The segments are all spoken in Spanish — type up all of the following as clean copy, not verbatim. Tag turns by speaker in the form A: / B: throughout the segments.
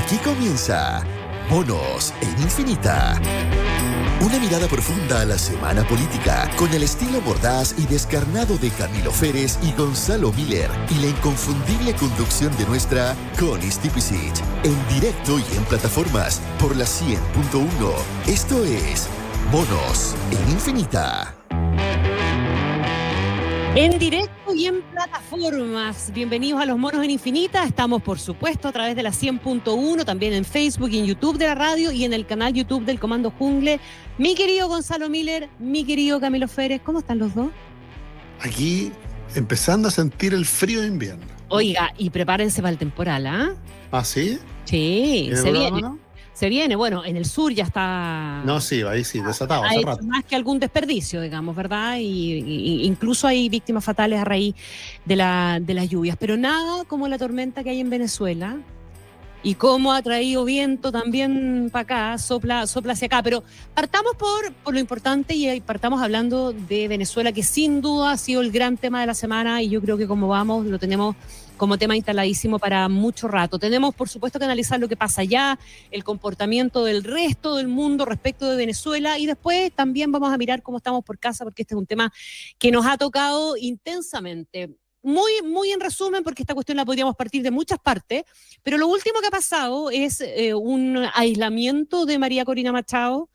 A: Aquí comienza Monos en Infinita. Una mirada profunda a la semana política, con el estilo mordaz y descarnado de Camilo Férez y Gonzalo Miller, y la inconfundible conducción de nuestra Connie Stipicic, en directo y en plataformas por la 100.1. Esto es Monos en Infinita.
B: En directo y en plataformas. Bienvenidos a Los Monos en Infinita. Estamos, por supuesto, a través de la 100.1, también en Facebook y en YouTube de la radio y en el canal YouTube del Comando Jungle. Mi querido Gonzalo Miller, mi querido Camilo Férez, ¿cómo están los dos?
C: Aquí empezando a sentir el frío de invierno.
B: Oiga, y prepárense para el temporal, ¿ah?
C: ¿Ah, sí?
B: Sí, se viene.
C: ¿No?
B: Se viene, bueno, en el sur ya está...
C: No, sí, ahí sí, desatado.
B: Ha hecho más que algún desperdicio, digamos, ¿verdad? Y incluso hay víctimas fatales a raíz de las lluvias. Pero nada como la tormenta que hay en Venezuela y cómo ha traído viento también para acá, sopla hacia acá. Pero partamos por lo importante y partamos hablando de Venezuela, que sin duda ha sido el gran tema de la semana y yo creo que como vamos, lo tenemos como tema instaladísimo para mucho rato. Tenemos, por supuesto, que analizar lo que pasa allá, el comportamiento del resto del mundo respecto de Venezuela y después también vamos a mirar cómo estamos por casa, porque este es un tema que nos ha tocado intensamente. Muy, muy en resumen, porque esta cuestión la podríamos partir de muchas partes, pero lo último que ha pasado es un aislamiento de María Corina Machado,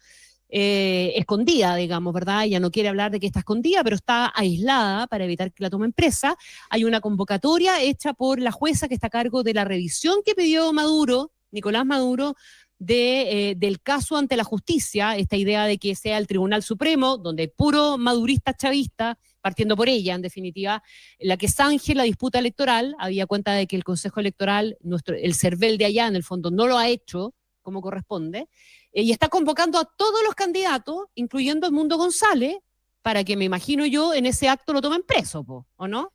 B: escondida, digamos, ¿verdad? Ella no quiere hablar de que está escondida, pero está aislada para evitar que la tomen presa. Hay una convocatoria hecha por la jueza que está a cargo de la revisión que pidió Maduro, Nicolás Maduro, del caso ante la justicia, esta idea de que sea el Tribunal Supremo, donde puro madurista chavista, partiendo por ella, en definitiva, la que zanje la disputa electoral. Había cuenta de que el Consejo Electoral, el CERVEL de allá, en el fondo, no lo ha hecho como corresponde, y está convocando a todos los candidatos, incluyendo a Edmundo González, para que, me imagino yo, en ese acto lo tomen preso, ¿o no?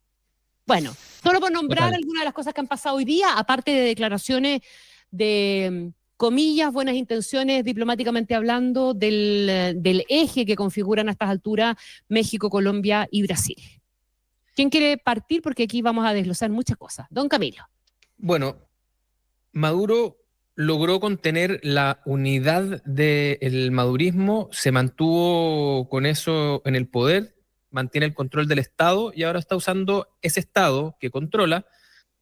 B: Bueno, solo por nombrar algunas de las cosas que han pasado hoy día, aparte de declaraciones de, comillas, buenas intenciones diplomáticamente hablando, del eje que configuran a estas alturas México, Colombia y Brasil. ¿Quién quiere partir? Porque aquí vamos a desglosar muchas cosas. Don Camilo.
D: Bueno, Maduro logró contener la unidad del madurismo, se mantuvo con eso en el poder, mantiene el control del Estado y ahora está usando ese Estado que controla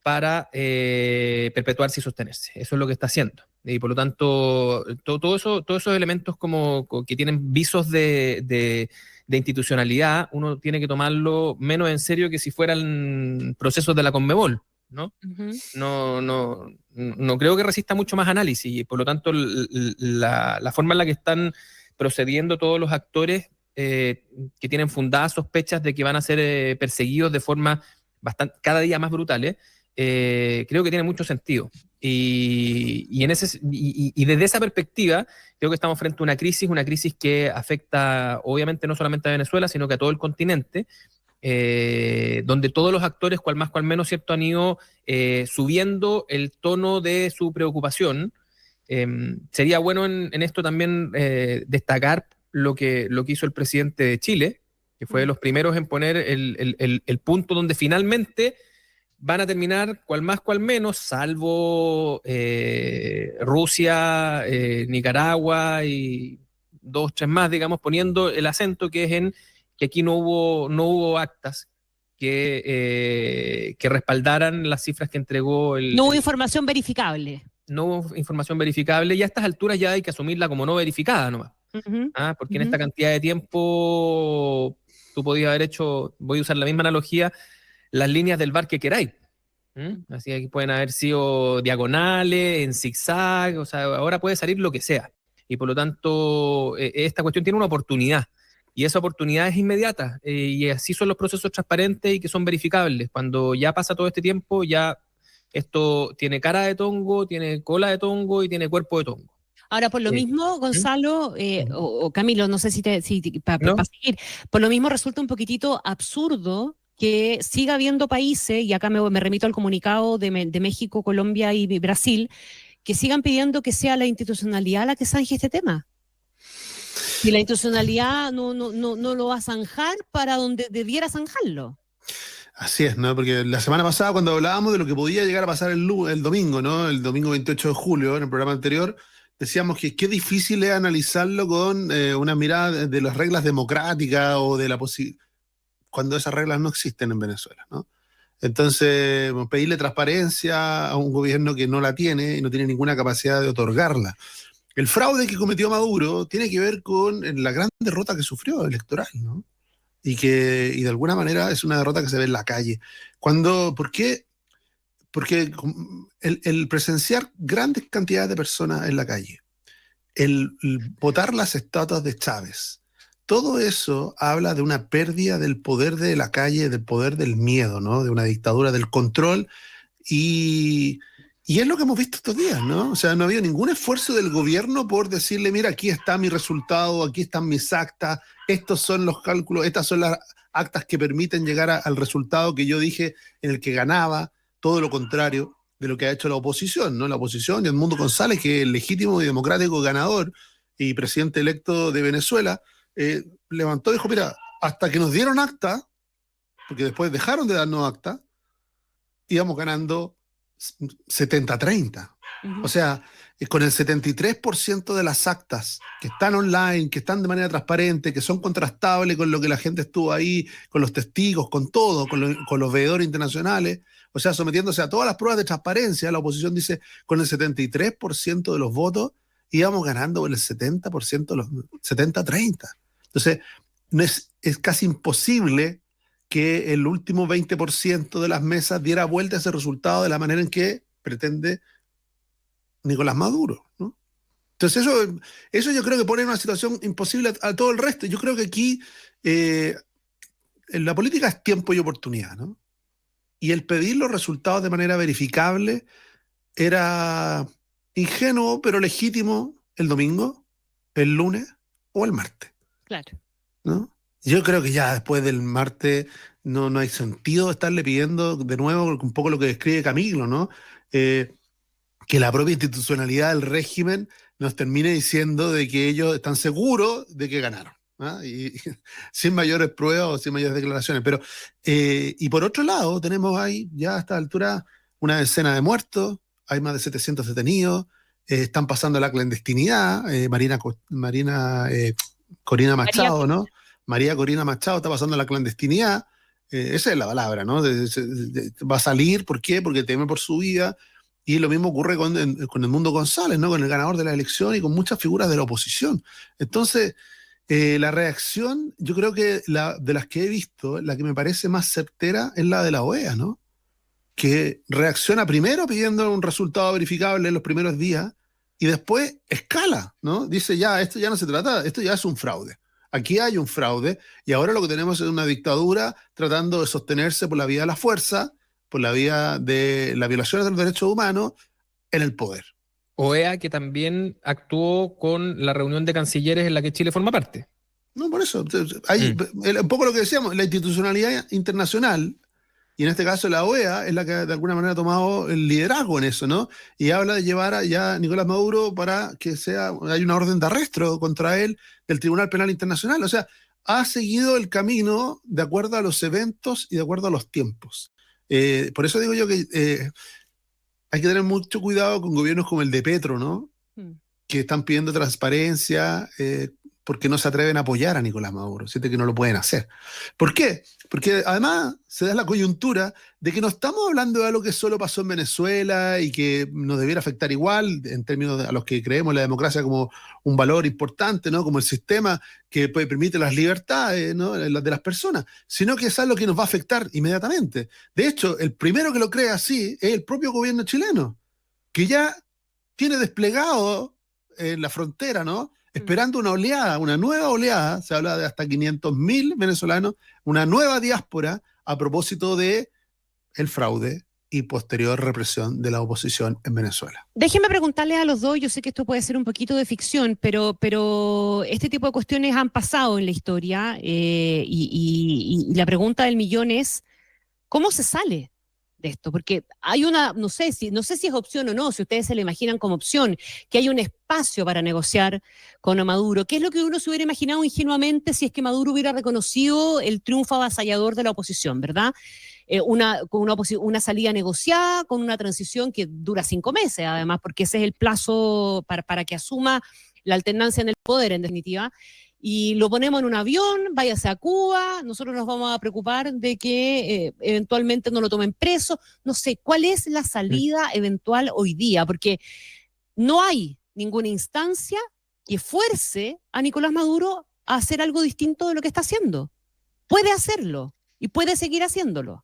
D: para perpetuarse y sostenerse. Eso es lo que está haciendo. Y por lo tanto, todos esos elementos como que tienen visos de institucionalidad, uno tiene que tomarlo menos en serio que si fueran procesos de la Conmebol, ¿no? Uh-huh. No creo que resista mucho más análisis y por lo tanto la forma en la que están procediendo todos los actores que tienen fundadas sospechas de que van a ser perseguidos de forma cada día más brutales, creo que tiene mucho sentido. Y desde esa perspectiva creo que estamos frente a una crisis que afecta obviamente no solamente a Venezuela, sino que a todo el continente, donde todos los actores, cual más cual menos, ¿cierto?, han ido subiendo el tono de su preocupación. Sería bueno en esto también destacar lo que hizo el presidente de Chile, que fue de los primeros en poner el punto donde finalmente van a terminar, cual más cual menos, salvo Rusia, Nicaragua y 2, 3 más, digamos, poniendo el acento que es en que aquí no hubo actas que respaldaran las cifras que entregó
B: No hubo información verificable.
D: No hubo información verificable y a estas alturas ya hay que asumirla como no verificada nomás. Uh-huh. Porque en esta cantidad de tiempo tú podías haber hecho, voy a usar la misma analogía, las líneas del bar que queráis. Así que pueden haber sido diagonales, en zigzag, o sea, ahora puede salir lo que sea. Y por lo tanto, esta cuestión tiene una oportunidad. Y esa oportunidad es inmediata, y así son los procesos transparentes y que son verificables. Cuando ya pasa todo este tiempo, ya esto tiene cara de tongo, tiene cola de tongo y tiene cuerpo de tongo.
B: Ahora, por lo mismo, Gonzalo, o Camilo, no sé si para seguir, por lo mismo resulta un poquitito absurdo que siga habiendo países, y acá me remito al comunicado de México, Colombia y Brasil, que sigan pidiendo que sea la institucionalidad la que zanje este tema. Si la institucionalidad no lo va a zanjar para donde debiera zanjarlo.
C: Así es, ¿no? Porque la semana pasada, cuando hablábamos de lo que podía llegar a pasar el domingo, ¿no? El domingo 28 de julio, en el programa anterior, decíamos que qué difícil es analizarlo con una mirada de las reglas democráticas o de la posibilidad, cuando esas reglas no existen en Venezuela, ¿no? Entonces, pedirle transparencia a un gobierno que no la tiene y no tiene ninguna capacidad de otorgarla. El fraude que cometió Maduro tiene que ver con la gran derrota que sufrió electoral, ¿no? Y de alguna manera es una derrota que se ve en la calle. ¿Por qué? Porque el presenciar grandes cantidades de personas en la calle, el votar las estatuas de Chávez, todo eso habla de una pérdida del poder de la calle, del poder del miedo, ¿no? De una dictadura, del control. Y es lo que hemos visto estos días, ¿no? O sea, no ha habido ningún esfuerzo del gobierno por decirle, mira, aquí está mi resultado, aquí están mis actas, estos son los cálculos, estas son las actas que permiten llegar al resultado que yo dije en el que ganaba, todo lo contrario de lo que ha hecho la oposición, ¿no? La oposición y Edmundo González, que es el legítimo y democrático ganador y presidente electo de Venezuela, levantó y dijo, mira, hasta que nos dieron acta, porque después dejaron de darnos acta, íbamos ganando 70-30. O sea, con el 73% de las actas que están online, que están de manera transparente, que son contrastables con lo que la gente estuvo ahí, con los testigos, con todo, con los veedores internacionales, o sea, sometiéndose a todas las pruebas de transparencia, la oposición dice, con el 73% de los votos íbamos ganando con el 70%, los 70-30. Entonces, es casi imposible que el último 20% de las mesas diera vuelta a ese resultado de la manera en que pretende Nicolás Maduro, ¿no? Entonces eso yo creo que pone en una situación imposible a todo el resto. Yo creo que aquí en la política es tiempo y oportunidad, ¿no? Y el pedir los resultados de manera verificable era ingenuo, pero legítimo el domingo, el lunes o el martes.
B: Claro.
C: ¿No? Yo creo que ya después del martes no hay sentido estarle pidiendo de nuevo un poco lo que describe Camilo, ¿no? Que la propia institucionalidad del régimen nos termine diciendo de que ellos están seguros de que ganaron, ¿no? Y sin mayores pruebas o sin mayores declaraciones. Pero, y por otro lado, tenemos ahí ya a esta altura una decena de muertos, hay más de 700 detenidos, están pasando a la clandestinidad, Corina Machado, ¿no? María Corina Machado está pasando a la clandestinidad, esa es la palabra, ¿no? Va a salir, ¿por qué? Porque teme por su vida, y lo mismo ocurre con Edmundo González, ¿no? Con el ganador de la elección y con muchas figuras de la oposición. Entonces, la reacción, yo creo que de las que he visto, la que me parece más certera es la de la OEA, ¿no? Que reacciona primero pidiendo un resultado verificable en los primeros días y después escala, ¿no? Dice, ya, esto ya no se trata, esto ya es un fraude. Aquí hay un fraude y ahora lo que tenemos es una dictadura tratando de sostenerse por la vía de la fuerza, por la vía de la violación de los derechos humanos en el poder.
D: OEA que también actuó con la reunión de cancilleres en la que Chile forma parte.
C: No, por eso. Hay, un poco lo que decíamos, la institucionalidad internacional, y en este caso la OEA, es la que de alguna manera ha tomado el liderazgo en eso, ¿no? Y habla de llevar allá a Nicolás Maduro para que hay una orden de arresto contra él del Tribunal Penal Internacional. O sea, ha seguido el camino de acuerdo a los eventos y de acuerdo a los tiempos. Por eso digo yo que hay que tener mucho cuidado con gobiernos como el de Petro, ¿no? Que están pidiendo transparencia porque no se atreven a apoyar a Nicolás Maduro, sienten que no lo pueden hacer. ¿Por qué? Porque además se da la coyuntura de que no estamos hablando de algo que solo pasó en Venezuela y que nos debiera afectar igual en términos a los que creemos la democracia como un valor importante, ¿no? Como el sistema que permite las libertades, ¿no? de las personas, sino que es algo que nos va a afectar inmediatamente. De hecho, el primero que lo cree así es el propio gobierno chileno, que ya tiene desplegado en la frontera, ¿no? Esperando una oleada, una nueva oleada, se habla de hasta 500.000 venezolanos, una nueva diáspora a propósito de el fraude y posterior represión de la oposición en Venezuela.
B: Déjenme preguntarles a los dos, yo sé que esto puede ser un poquito de ficción, pero este tipo de cuestiones han pasado en la historia y la pregunta del millón es, ¿cómo se sale de esto? Porque hay no sé si es opción o no, si ustedes se lo imaginan como opción, que hay un espacio para negociar con Maduro. ¿Qué es lo que uno se hubiera imaginado ingenuamente si es que Maduro hubiera reconocido el triunfo avasallador de la oposición, verdad? una salida negociada, con una transición que dura 5 meses, además, porque ese es el plazo para que asuma la alternancia en el poder, en definitiva. Y lo ponemos en un avión, váyase a Cuba, nosotros nos vamos a preocupar de que eventualmente no lo tomen preso. No sé, ¿cuál es la salida eventual hoy día? Porque no hay ninguna instancia que fuerce a Nicolás Maduro a hacer algo distinto de lo que está haciendo. Puede hacerlo y puede seguir haciéndolo.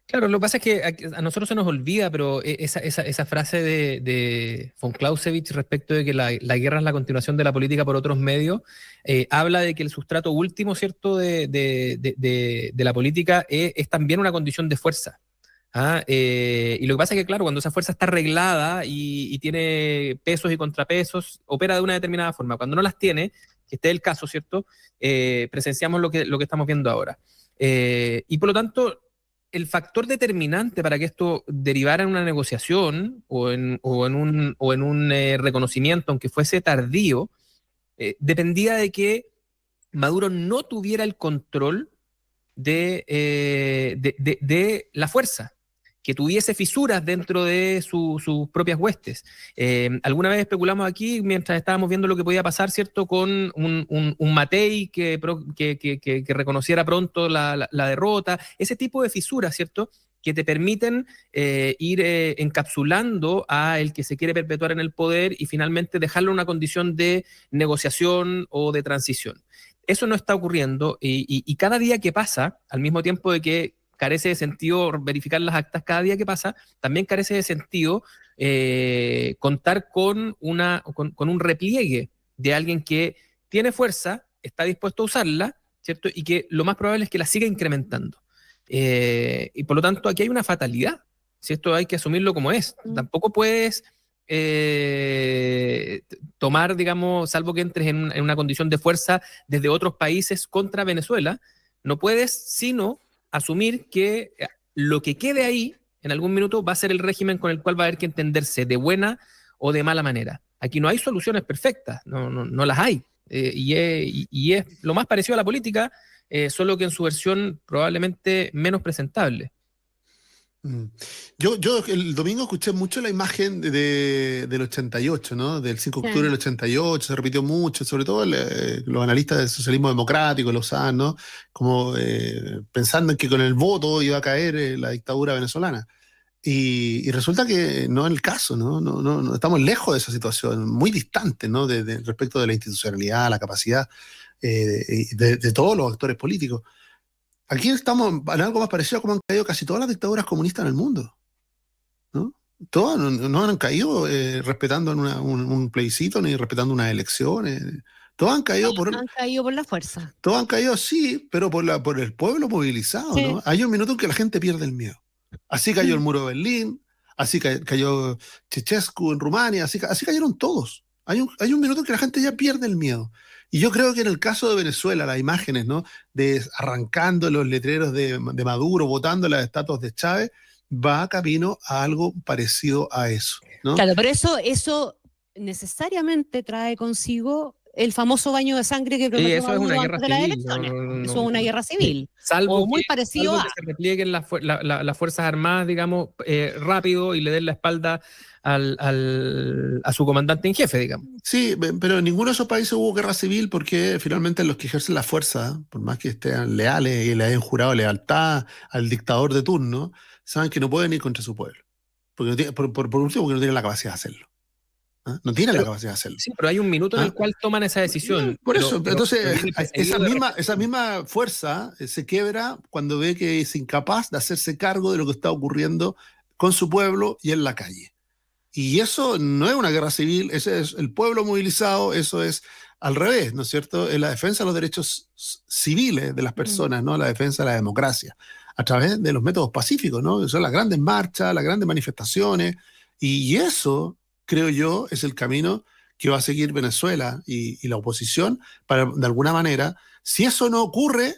D: Claro, lo que pasa es que a nosotros se nos olvida, pero esa frase de von Clausewitz respecto de que la guerra es la continuación de la política por otros medios, habla de que el sustrato último, ¿cierto?, de la política es también una condición de fuerza. Y lo que pasa es que, claro, cuando esa fuerza está arreglada y tiene pesos y contrapesos, opera de una determinada forma. Cuando no las tiene, que este es el caso, ¿cierto?, presenciamos lo que estamos viendo ahora. Y por lo tanto, el factor determinante para que esto derivara en una negociación o en un reconocimiento, aunque fuese tardío, dependía de que Maduro no tuviera el control de la fuerza, que tuviese fisuras dentro de sus propias huestes. Alguna vez especulamos aquí, mientras estábamos viendo lo que podía pasar, ¿cierto?, con un Matei que reconociera pronto la derrota, ese tipo de fisuras, ¿cierto?, que te permiten ir encapsulando a el que se quiere perpetuar en el poder y finalmente dejarlo en una condición de negociación o de transición. Eso no está ocurriendo y cada día que pasa, al mismo tiempo de que carece de sentido verificar las actas, cada día que pasa, también carece de sentido contar con un repliegue de alguien que tiene fuerza, está dispuesto a usarla, ¿cierto? Y que lo más probable es que la siga incrementando. Y por lo tanto, aquí hay una fatalidad, si esto hay que asumirlo como es. Tampoco puedes tomar, digamos, salvo que entres en una condición de fuerza desde otros países contra Venezuela, no puedes sino asumir que lo que quede ahí en algún minuto va a ser el régimen con el cual va a haber que entenderse de buena o de mala manera. Aquí no hay soluciones perfectas, no las hay. Y es lo más parecido a la política, solo que en su versión probablemente menos presentable.
C: Yo el domingo escuché mucho la imagen del 88, ¿no? Del 5 de octubre del 88, se repitió mucho, sobre todo los analistas del socialismo democrático lo usaban, ¿no? Como pensando en que con el voto iba a caer la dictadura venezolana. Y resulta que no es el caso, ¿no? No, estamos lejos de esa situación, muy distante, ¿no? Respecto de la institucionalidad, la capacidad de todos los actores políticos. Aquí estamos en algo más parecido a como han caído casi todas las dictaduras comunistas en el mundo, ¿no? Todas no han caído respetando un plebiscito ni respetando unas elecciones. Todos han caído por
B: la fuerza.
C: Todos han caído, sí, pero por el pueblo movilizado, sí. ¿No? Hay un minuto en que la gente pierde el miedo. Así cayó el muro de Berlín, así cayó Ceausescu en Rumania, así cayeron todos. Hay un minuto en que la gente ya pierde el miedo. Y yo creo que en el caso de Venezuela, las imágenes, ¿no?, de arrancando los letreros de Maduro, botando las estatuas de Chávez, va camino a algo parecido a eso, ¿no?
B: Claro, pero eso necesariamente trae consigo el famoso baño de sangre que prometió Maduro antes de las elecciones. Eso es una guerra civil.
D: Salvo
B: o muy parecido
D: que se replieguen las Fuerzas Armadas, digamos, rápido y le den la espalda a su comandante en jefe, digamos.
C: Sí, pero en ninguno de esos países hubo guerra civil porque finalmente los que ejercen la fuerza, por más que estén leales y le hayan jurado lealtad al dictador de turno, saben que no pueden ir contra su pueblo. Porque no tiene, por último, porque no tienen la capacidad de hacerlo. No tienen la capacidad de hacerlo.
D: Sí, pero hay un minuto en el cual toman esa decisión.
C: Por eso, entonces, esa misma fuerza se quiebra cuando ve que es incapaz de hacerse cargo de lo que está ocurriendo con su pueblo y en la calle. Y eso no es una guerra civil, ese es el pueblo movilizado, eso es al revés, ¿no es cierto? Es la defensa de los derechos civiles de las personas, ¿no? La defensa de la democracia, a través de los métodos pacíficos, ¿no? Son las grandes marchas, las grandes manifestaciones, y eso, creo yo, es el camino que va a seguir Venezuela y la oposición para, de alguna manera, si eso no ocurre,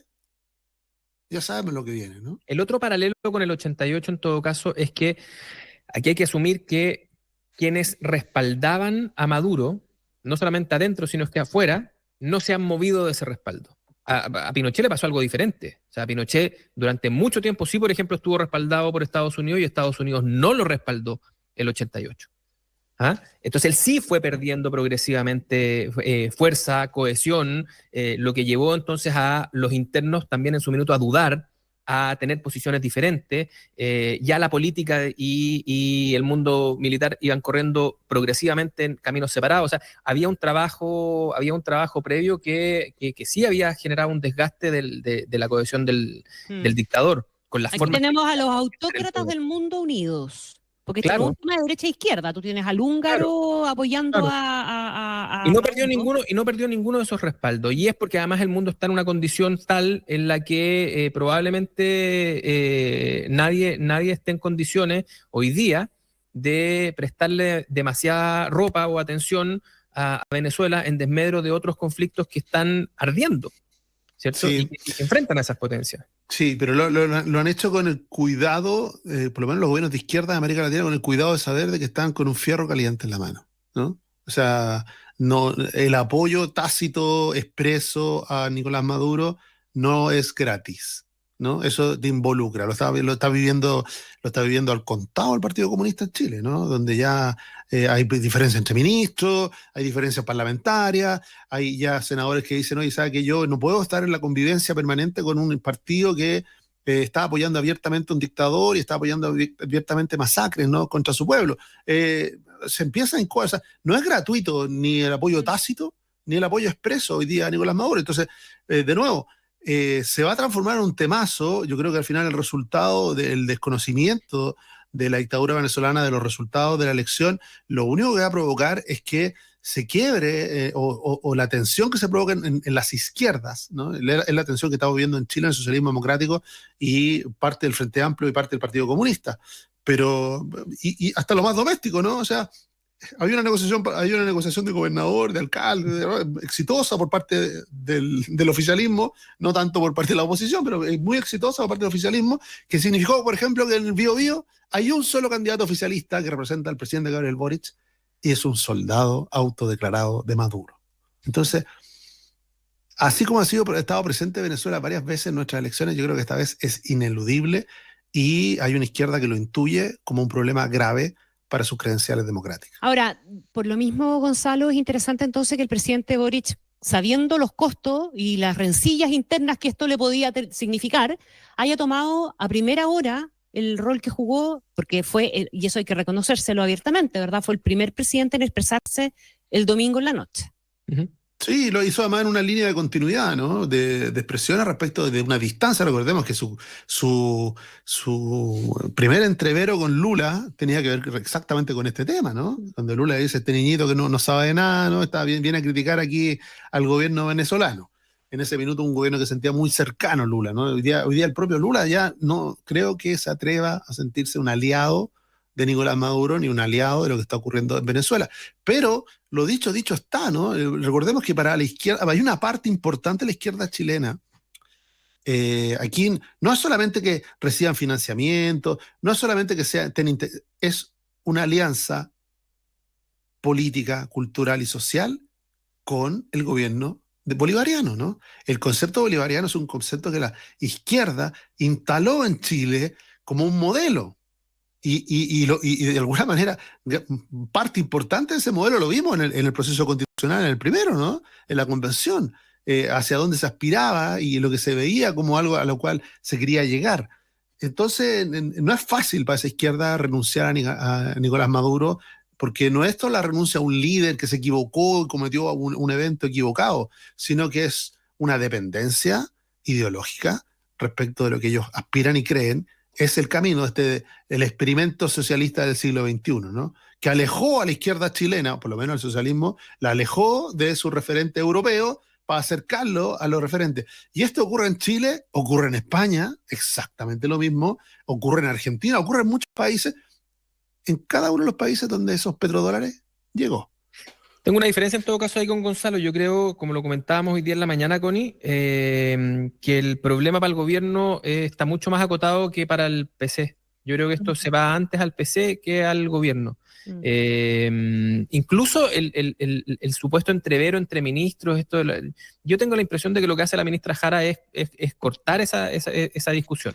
C: ya sabemos lo que viene, ¿no?
D: El otro paralelo con el 88, en todo caso, es que aquí hay que asumir que quienes respaldaban a Maduro, no solamente adentro, sino que afuera, no se han movido de ese respaldo. A Pinochet le pasó algo diferente. O sea, Pinochet durante mucho tiempo sí, por ejemplo, estuvo respaldado por Estados Unidos y Estados Unidos no lo respaldó el 88. ¿Ah? Entonces él sí fue perdiendo progresivamente fuerza, cohesión, lo que llevó entonces a los internos también en su minuto a dudar, a tener posiciones diferentes. Ya la política y el mundo militar iban corriendo progresivamente en caminos separados. O sea, había un trabajo previo que sí había generado un desgaste de la cohesión del dictador. Con las
B: Aquí
D: formas
B: tenemos a los autócratas del mundo unidos. Porque esto no es un tema de derecha e izquierda. Tú tienes al húngaro apoyando a
D: y no perdió ninguno de esos respaldos. Y es porque además el mundo está en una condición tal en la que probablemente nadie esté en condiciones hoy día de prestarle demasiada ropa o atención a Venezuela en desmedro de otros conflictos que están ardiendo, ¿cierto?
C: Sí.
D: Y que enfrentan a esas potencias.
C: Sí, pero lo han hecho con el cuidado, por lo menos los gobiernos de izquierda de América Latina, con el cuidado de saber de que están con un fierro caliente en la mano, ¿no? O sea, no, el apoyo tácito, expreso a Nicolás Maduro no es gratis, ¿no? Eso te involucra, lo está viviendo al contado el Partido Comunista en Chile, ¿no? Donde ya hay diferencias entre ministros, hay diferencias parlamentarias, hay ya senadores que dicen, oye, ¿sabe que yo no puedo estar en la convivencia permanente con un partido que está apoyando abiertamente a un dictador y está apoyando abiertamente masacres, ¿no?, contra su pueblo? Se empieza en cosas, no es gratuito ni el apoyo tácito ni el apoyo expreso hoy día a Nicolás Maduro. Entonces, de nuevo, se va a transformar en un temazo. Yo creo que al final el resultado del desconocimiento de la dictadura venezolana, de los resultados de la elección, lo único que va a provocar es que se quiebre o la tensión que se provoca en las izquierdas, ¿no? Es la tensión que estamos viendo en Chile en el socialismo democrático y parte del Frente Amplio y parte del Partido Comunista. Pero, y hasta lo más doméstico, ¿no? O sea, había una negociación de gobernador, de alcalde, exitosa por parte del oficialismo, no tanto por parte de la oposición, pero muy exitosa por parte del oficialismo, que significó, por ejemplo, que en el Biobío hay un solo candidato oficialista que representa al presidente Gabriel Boric y es un soldado autodeclarado de Maduro. Entonces, así como ha estado presente Venezuela varias veces en nuestras elecciones, yo creo que esta vez es ineludible y hay una izquierda que lo intuye como un problema grave para sus credenciales democráticas.
B: Ahora, por lo mismo, Gonzalo, es interesante entonces que el presidente Boric, sabiendo los costos y las rencillas internas que esto le podía significar, haya tomado a primera hora el rol que jugó, porque fue, y eso hay que reconocérselo abiertamente, ¿verdad? Fue el primer presidente en expresarse el domingo en la noche.
D: Uh-huh.
C: Sí, lo hizo además en una línea de continuidad, ¿no? De expresión respecto de una distancia. Recordemos que su primer entrevero con Lula tenía que ver exactamente con este tema, ¿no? Cuando Lula dice, este niñito que no sabe de nada, ¿no? Viene a criticar aquí al gobierno venezolano. En ese minuto un gobierno que sentía muy cercano a Lula, ¿no? Hoy día el propio Lula ya no creo que se atreva a sentirse un aliado de Nicolás Maduro ni un aliado de lo que está ocurriendo en Venezuela. Pero lo dicho está, ¿no? Recordemos que para la izquierda, hay una parte importante de la izquierda chilena. Aquí no es solamente que reciban financiamiento, no es solamente que es una alianza política, cultural y social con el gobierno bolivariano, ¿no? El concepto bolivariano es un concepto que la izquierda instaló en Chile como un modelo. Y de alguna manera, parte importante de ese modelo lo vimos en el proceso constitucional, en el primero, ¿no? En la convención, hacia dónde se aspiraba y lo que se veía como algo a lo cual se quería llegar. Entonces, no es fácil para esa izquierda renunciar a Nicolás Maduro, porque no es esto la renuncia a un líder que se equivocó y cometió un evento equivocado, sino que es una dependencia ideológica respecto de lo que ellos aspiran y creen es el camino, el experimento socialista del siglo XXI, ¿no? Que alejó a la izquierda chilena, o por lo menos el socialismo, la alejó de su referente europeo para acercarlo a los referentes. Y esto ocurre en Chile, ocurre en España, exactamente lo mismo, ocurre en Argentina, ocurre en muchos países, en cada uno de los países donde esos petrodólares llegó.
D: Tengo una diferencia en todo caso ahí con Gonzalo. Yo creo, como lo comentábamos hoy día en la mañana, Connie, que el problema para el gobierno está mucho más acotado que para el PC. Yo creo que esto se va antes al PC que al gobierno. Incluso el supuesto entrevero entre ministros, yo tengo la impresión de que lo que hace la ministra Jara es cortar esa discusión.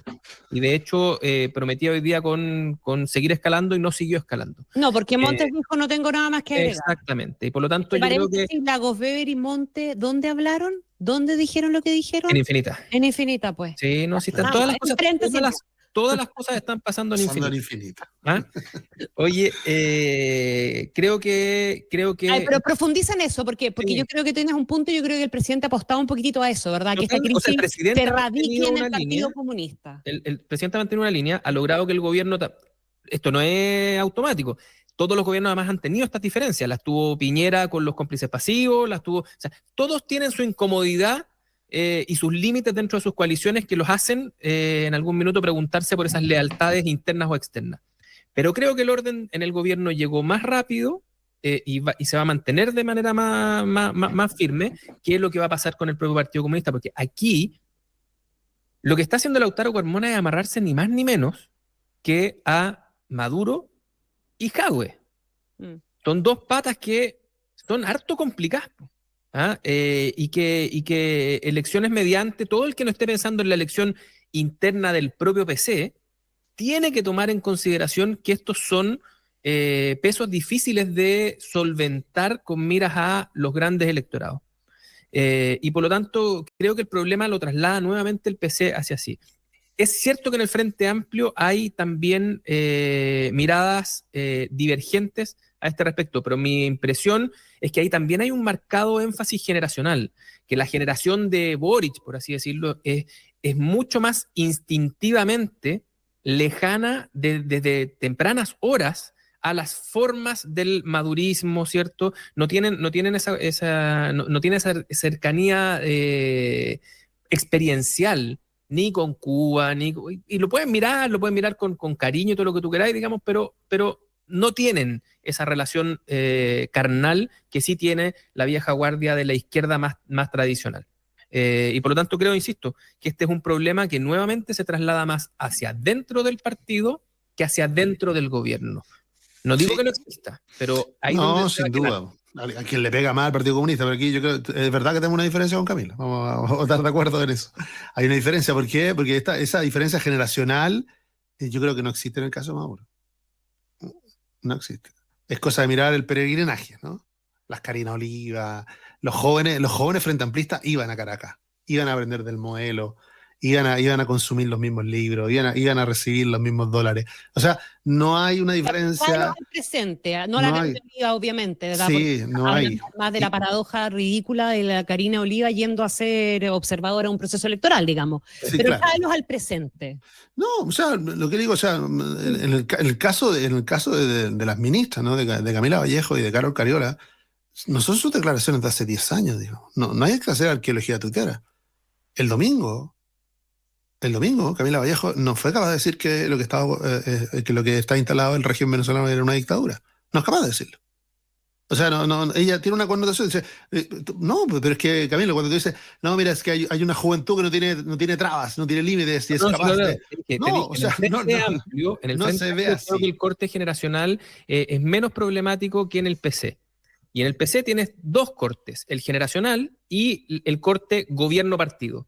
D: Y de hecho prometía hoy día con seguir escalando y no siguió escalando.
B: No, porque Montes dijo no tengo nada más que agregar.
D: Exactamente. Y por lo tanto yo creo que...
B: Lagos Weber y Monte, ¿dónde hablaron? ¿Dónde dijeron lo que dijeron?
D: En Infinita.
B: En Infinita, pues.
D: Sí, no, si están todas las cosas están pasando en Infinita. ¿Ah? Oye, creo que...
B: Ay, pero profundiza en eso, porque sí. Yo creo que tienes un punto, yo creo que el presidente ha apostado un poquito a eso, ¿verdad? Que esta crisis se radique en el Partido Comunista.
D: El presidente ha mantenido una línea, ha logrado que el gobierno... Esto no es automático. Todos los gobiernos además han tenido estas diferencias. Las tuvo Piñera con los cómplices pasivos, o sea, todos tienen su incomodidad y sus límites dentro de sus coaliciones que los hacen en algún minuto preguntarse por esas lealtades internas o externas. Pero creo que el orden en el gobierno llegó más rápido y se va a mantener de manera más firme, que es lo que va a pasar con el propio Partido Comunista, porque aquí lo que está haciendo Lautaro Carmona es amarrarse ni más ni menos que a Maduro y Jadwe. Son dos patas que son harto complicadas. Y que elecciones mediante, todo el que no esté pensando en la elección interna del propio PC, tiene que tomar en consideración que estos son pesos difíciles de solventar con miras a los grandes electorados. Y por lo tanto, creo que el problema lo traslada nuevamente el PC hacia sí. Es cierto que en el Frente Amplio hay también miradas divergentes a este respecto, pero mi impresión es que ahí también hay un marcado énfasis generacional, que la generación de Boric, por así decirlo, es mucho más instintivamente lejana desde tempranas horas a las formas del madurismo, ¿cierto? No tienen esa cercanía experiencial ni con Cuba, y lo pueden mirar con cariño y todo lo que tú queráis, digamos, pero no tienen esa relación carnal que sí tiene la vieja guardia de la izquierda más tradicional. Y por lo tanto creo, insisto, que este es un problema que nuevamente se traslada más hacia dentro del partido que hacia dentro del gobierno. No digo que no exista, pero hay
C: no, sin duda. A quien le pega más al Partido Comunista, pero aquí yo creo es verdad que tenemos una diferencia con Camilo. Vamos a estar de acuerdo en eso. Hay una diferencia. ¿Por qué? Porque esa diferencia generacional yo creo que no existe en el caso de Maduro. No existe. Es cosa de mirar el peregrinaje, ¿no? Las Karina Oliva, los jóvenes frente amplistas iban a Caracas, iban a aprender del modelo, iban a consumir los mismos libros, iban a recibir los mismos dólares. O sea, no hay una diferencia.
B: Al presente, no la Karina Oliva, obviamente, ¿verdad?
C: Sí, no hay.
B: Más de la paradoja ridícula de la Karina Oliva yendo a ser observadora de un proceso electoral, digamos. Sí, pero tráelos al presente.
C: No, o sea, lo que digo, o sea, en el caso de las ministras, ¿no? De Camila Vallejo y de Carol Cariola, no son sus declaraciones de hace 10 años, digo. No hay que hacer arqueología tuitera. El domingo, Camila Vallejo no fue capaz de decir que lo que está instalado en el régimen venezolano era una dictadura. No es capaz de decirlo. O sea, ella tiene una connotación. Dice, no, pero es que, Camilo, cuando tú dices, no, mira, es que hay una juventud que no tiene trabas, no tiene límites y es capaz de...
D: En el Frente Amplio creo que el corte generacional es menos problemático que en el PC. Y en el PC tienes dos cortes, el generacional y el corte gobierno-partido.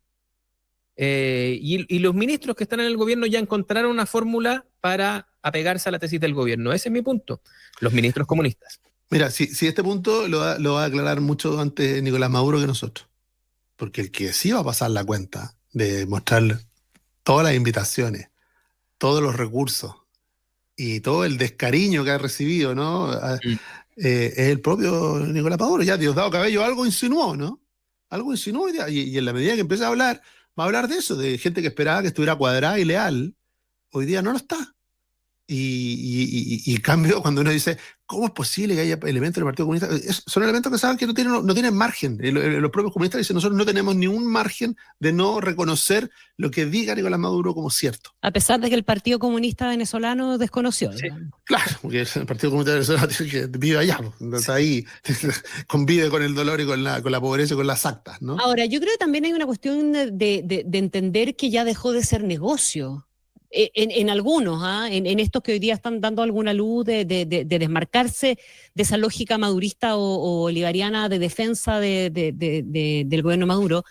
D: Y los ministros que están en el gobierno ya encontraron una fórmula para apegarse a la tesis del gobierno. Ese es mi punto. Los ministros comunistas.
C: Mira, si este punto lo va a aclarar mucho antes Nicolás Maduro que nosotros. Porque el que sí va a pasar la cuenta de mostrarle todas las invitaciones, todos los recursos y todo el descariño que ha recibido, ¿no? Es el propio Nicolás Maduro. Ya Diosdado Cabello algo insinuó, ¿no? Algo insinuó y en la medida que empieza a hablar, va a hablar de eso, de gente que esperaba que estuviera cuadrada y leal. Hoy día no lo está. Y en cambio, cuando uno dice, ¿cómo es posible que haya elementos del Partido Comunista? Son elementos que saben que no tienen margen. Los propios comunistas dicen, nosotros no tenemos ni un margen de no reconocer lo que diga Nicolás Maduro como cierto.
B: A pesar de que el Partido Comunista venezolano desconoció.
C: Sí. Claro, porque el Partido Comunista venezolano tiene que vive allá, entonces ahí convive con el dolor y con la pobreza y con las actas, ¿no?
B: Ahora, yo creo que también hay una cuestión de entender que ya dejó de ser negocio. en algunos, en estos que hoy día están dando alguna luz de desmarcarse de esa lógica madurista o bolivariana de defensa del gobierno Maduro,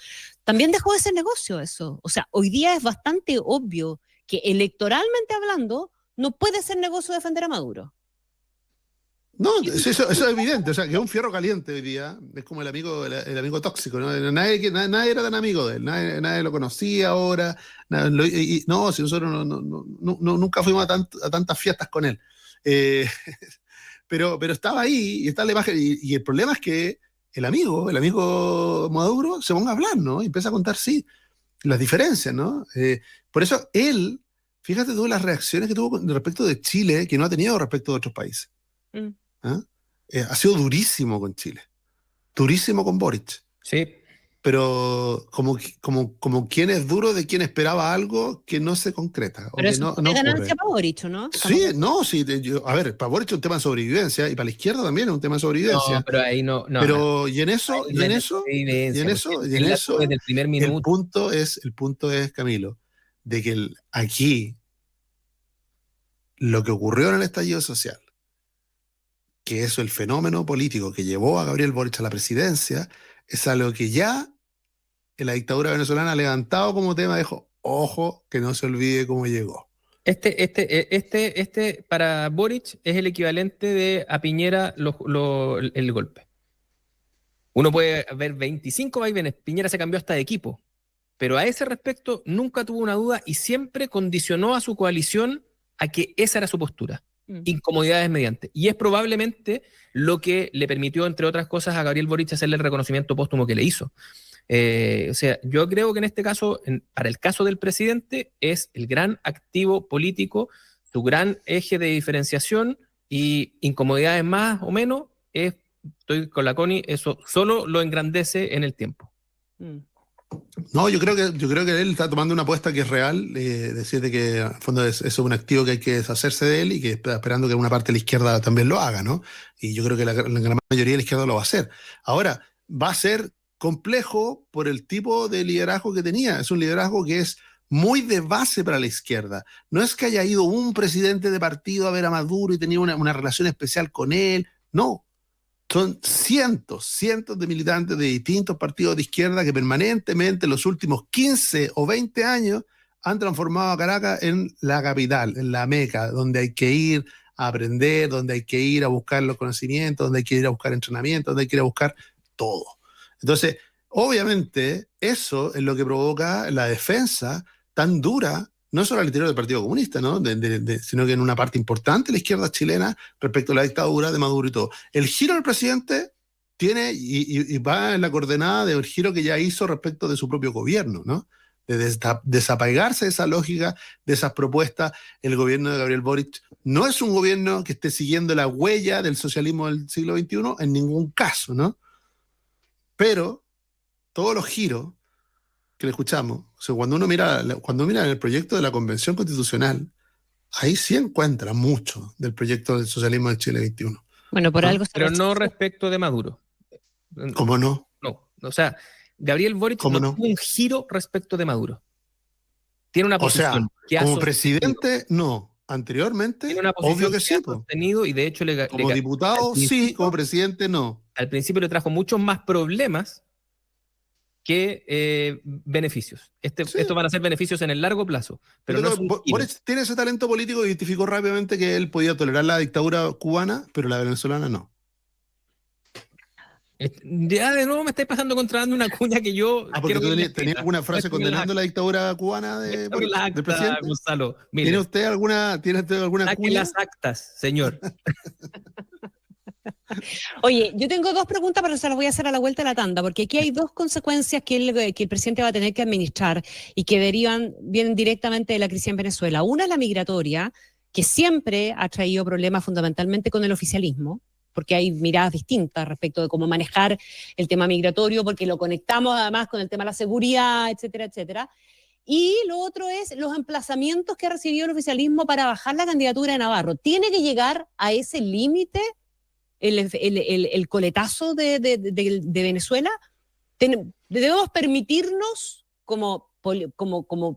B: también dejó de ser negocio eso. O sea, hoy día es bastante obvio que electoralmente hablando no puede ser negocio defender a Maduro.
C: No, eso es evidente, o sea, que es un fierro caliente hoy día, es como el amigo tóxico, ¿no? Nadie era tan amigo de él, nadie lo conocía ahora, no, si nosotros nunca fuimos a tantas fiestas con él, pero estaba ahí, y está la imagen, y el problema es que el amigo Maduro se ponga a hablar, ¿no? Y empieza a contar, sí, las diferencias, ¿no? Por eso él, fíjate tú las reacciones que tuvo respecto de Chile, que no ha tenido respecto de otros países. Ha sido durísimo con Chile, durísimo con Boric.
D: Sí.
C: Pero como quien es duro de quien esperaba algo que no se concreta.
B: Pero eso
C: no
B: es ganancia para Boric, ¿no?
C: Sí, no, sí. A ver, para Boric es un tema de sobrevivencia y para la izquierda también es un tema de sobrevivencia.
D: No, pero ahí no.
C: Pero y en eso,
D: desde el primer minuto.
C: El punto es, Camilo, de que aquí lo que ocurrió en el estallido social, que eso, el fenómeno político que llevó a Gabriel Boric a la presidencia, es algo que ya en la dictadura venezolana ha levantado como tema, dijo, ojo, que no se olvide cómo llegó.
D: Para Boric es el equivalente de a Piñera el golpe. Uno puede ver 25 vaivenes, Piñera se cambió hasta de equipo, pero a ese respecto nunca tuvo una duda y siempre condicionó a su coalición a que esa era su postura. Incomodidades mediante. Y es probablemente lo que le permitió, entre otras cosas, a Gabriel Boric hacerle el reconocimiento póstumo que le hizo. O sea, yo creo que en este caso, para el caso del presidente, es el gran activo político, su gran eje de diferenciación y incomodidades más o menos, estoy con la Connie, eso solo lo engrandece en el tiempo.
C: No, yo creo que él está tomando una apuesta que es real, decir de que en fondo es un activo que hay que deshacerse de él y que está esperando que una parte de la izquierda también lo haga, ¿no? Y yo creo que la gran mayoría de la izquierda lo va a hacer. Ahora, va a ser complejo por el tipo de liderazgo que tenía. Es un liderazgo que es muy de base para la izquierda. No es que haya ido un presidente de partido a ver a Maduro y tenía una relación especial con él, no. Son cientos de militantes de distintos partidos de izquierda que permanentemente en los últimos 15 o 20 años han transformado a Caracas en la capital, en la meca, donde hay que ir a aprender, donde hay que ir a buscar los conocimientos, donde hay que ir a buscar entrenamiento, donde hay que ir a buscar todo. Entonces, obviamente, eso es lo que provoca la defensa tan dura, no solo al interior del Partido Comunista, ¿no? Sino que en una parte importante de la izquierda chilena respecto a la dictadura de Maduro y todo. El giro del presidente tiene y va en la coordenada del giro que ya hizo respecto de su propio gobierno, ¿no? De desapegarse de esa lógica, de esas propuestas. El gobierno de Gabriel Boric no es un gobierno que esté siguiendo la huella del socialismo del siglo XXI en ningún caso, ¿no? Pero todos los giros que le escuchamos, o sea, cuando mira en el proyecto de la Convención Constitucional, ahí sí encuentra mucho del proyecto del socialismo del Chile XXI.
B: Bueno, por algo.
D: Pero no respecto de Maduro.
C: ¿Cómo no?
D: No, o sea, Gabriel Boric no tuvo un giro respecto de Maduro. Tiene una posición.
C: O sea, como presidente, no. Anteriormente, obvio que sí.
D: Sostenido y de hecho
C: como diputado, sí. Como presidente, no.
D: Al principio le trajo muchos más problemas que beneficios. Estos van a ser beneficios en el largo plazo. Pero
C: Boric tiene ese talento político y identificó rápidamente que él podía tolerar la dictadura cubana, pero la venezolana no.
D: Ya de nuevo me estáis pasando contradando una cuña que yo...
C: porque tú tenías alguna frase condenando la dictadura cubana del presidente.
D: Gonzalo,
C: ¿Tiene usted alguna
D: cuña? Las actas, señor.
B: Oye, yo tengo dos preguntas, pero se las voy a hacer a la vuelta de la tanda, porque aquí hay dos consecuencias que el presidente va a tener que administrar y que vienen directamente de la crisis en Venezuela. Una es la migratoria, que siempre ha traído problemas fundamentalmente con el oficialismo, porque hay miradas distintas respecto de cómo manejar el tema migratorio, porque lo conectamos además con el tema de la seguridad, etcétera, etcétera. Y lo otro es los emplazamientos que ha recibido el oficialismo para bajar la candidatura de Navarro. ¿Tiene que llegar a ese límite el coletazo de Venezuela? ¿Debemos permitirnos como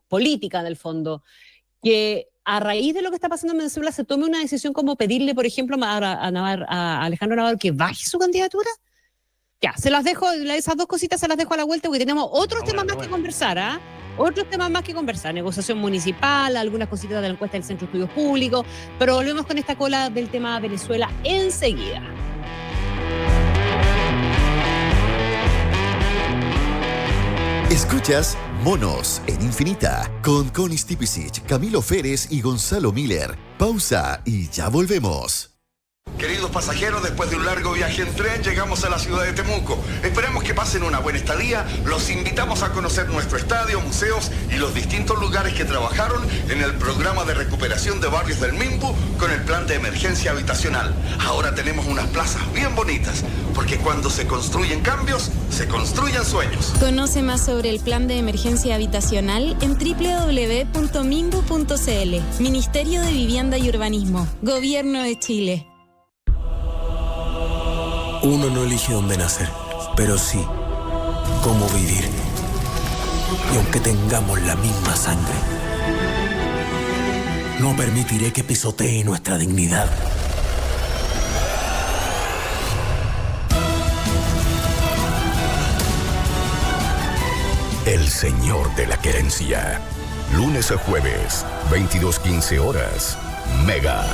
B: política, en el fondo, que a raíz de lo que está pasando en Venezuela se tome una decisión como pedirle, por ejemplo, a Alejandro Navarro que baje su candidatura. Ya, se las dejo, esas dos cositas se las dejo a la vuelta porque tenemos otros temas más que conversar, ¿ah? Otros temas más que conversar, negociación municipal, algunas cositas de la encuesta del Centro de Estudios Públicos, pero volvemos con esta cola del tema Venezuela enseguida.
A: Escuchas Monos en Infinita con Connie Stipicic, Camilo Férez y Gonzalo Miller. Pausa y ya volvemos.
E: Queridos pasajeros, después de un largo viaje en tren, llegamos a la ciudad de Temuco. Esperamos que pasen una buena estadía. Los invitamos a conocer nuestro estadio, museos y los distintos lugares que trabajaron en el programa de recuperación de barrios del Mimbu con el plan de emergencia habitacional. Ahora tenemos unas plazas bien bonitas, porque cuando se construyen cambios, se construyen sueños.
F: Conoce más sobre el plan de emergencia habitacional en www.mimbu.cl. Ministerio de Vivienda y Urbanismo. Gobierno de Chile.
G: Uno no elige dónde nacer, pero sí cómo vivir. Y aunque tengamos la misma sangre, no permitiré que pisotee nuestra dignidad.
H: El Señor de la Querencia. Lunes a jueves, 22:15 horas. Mega.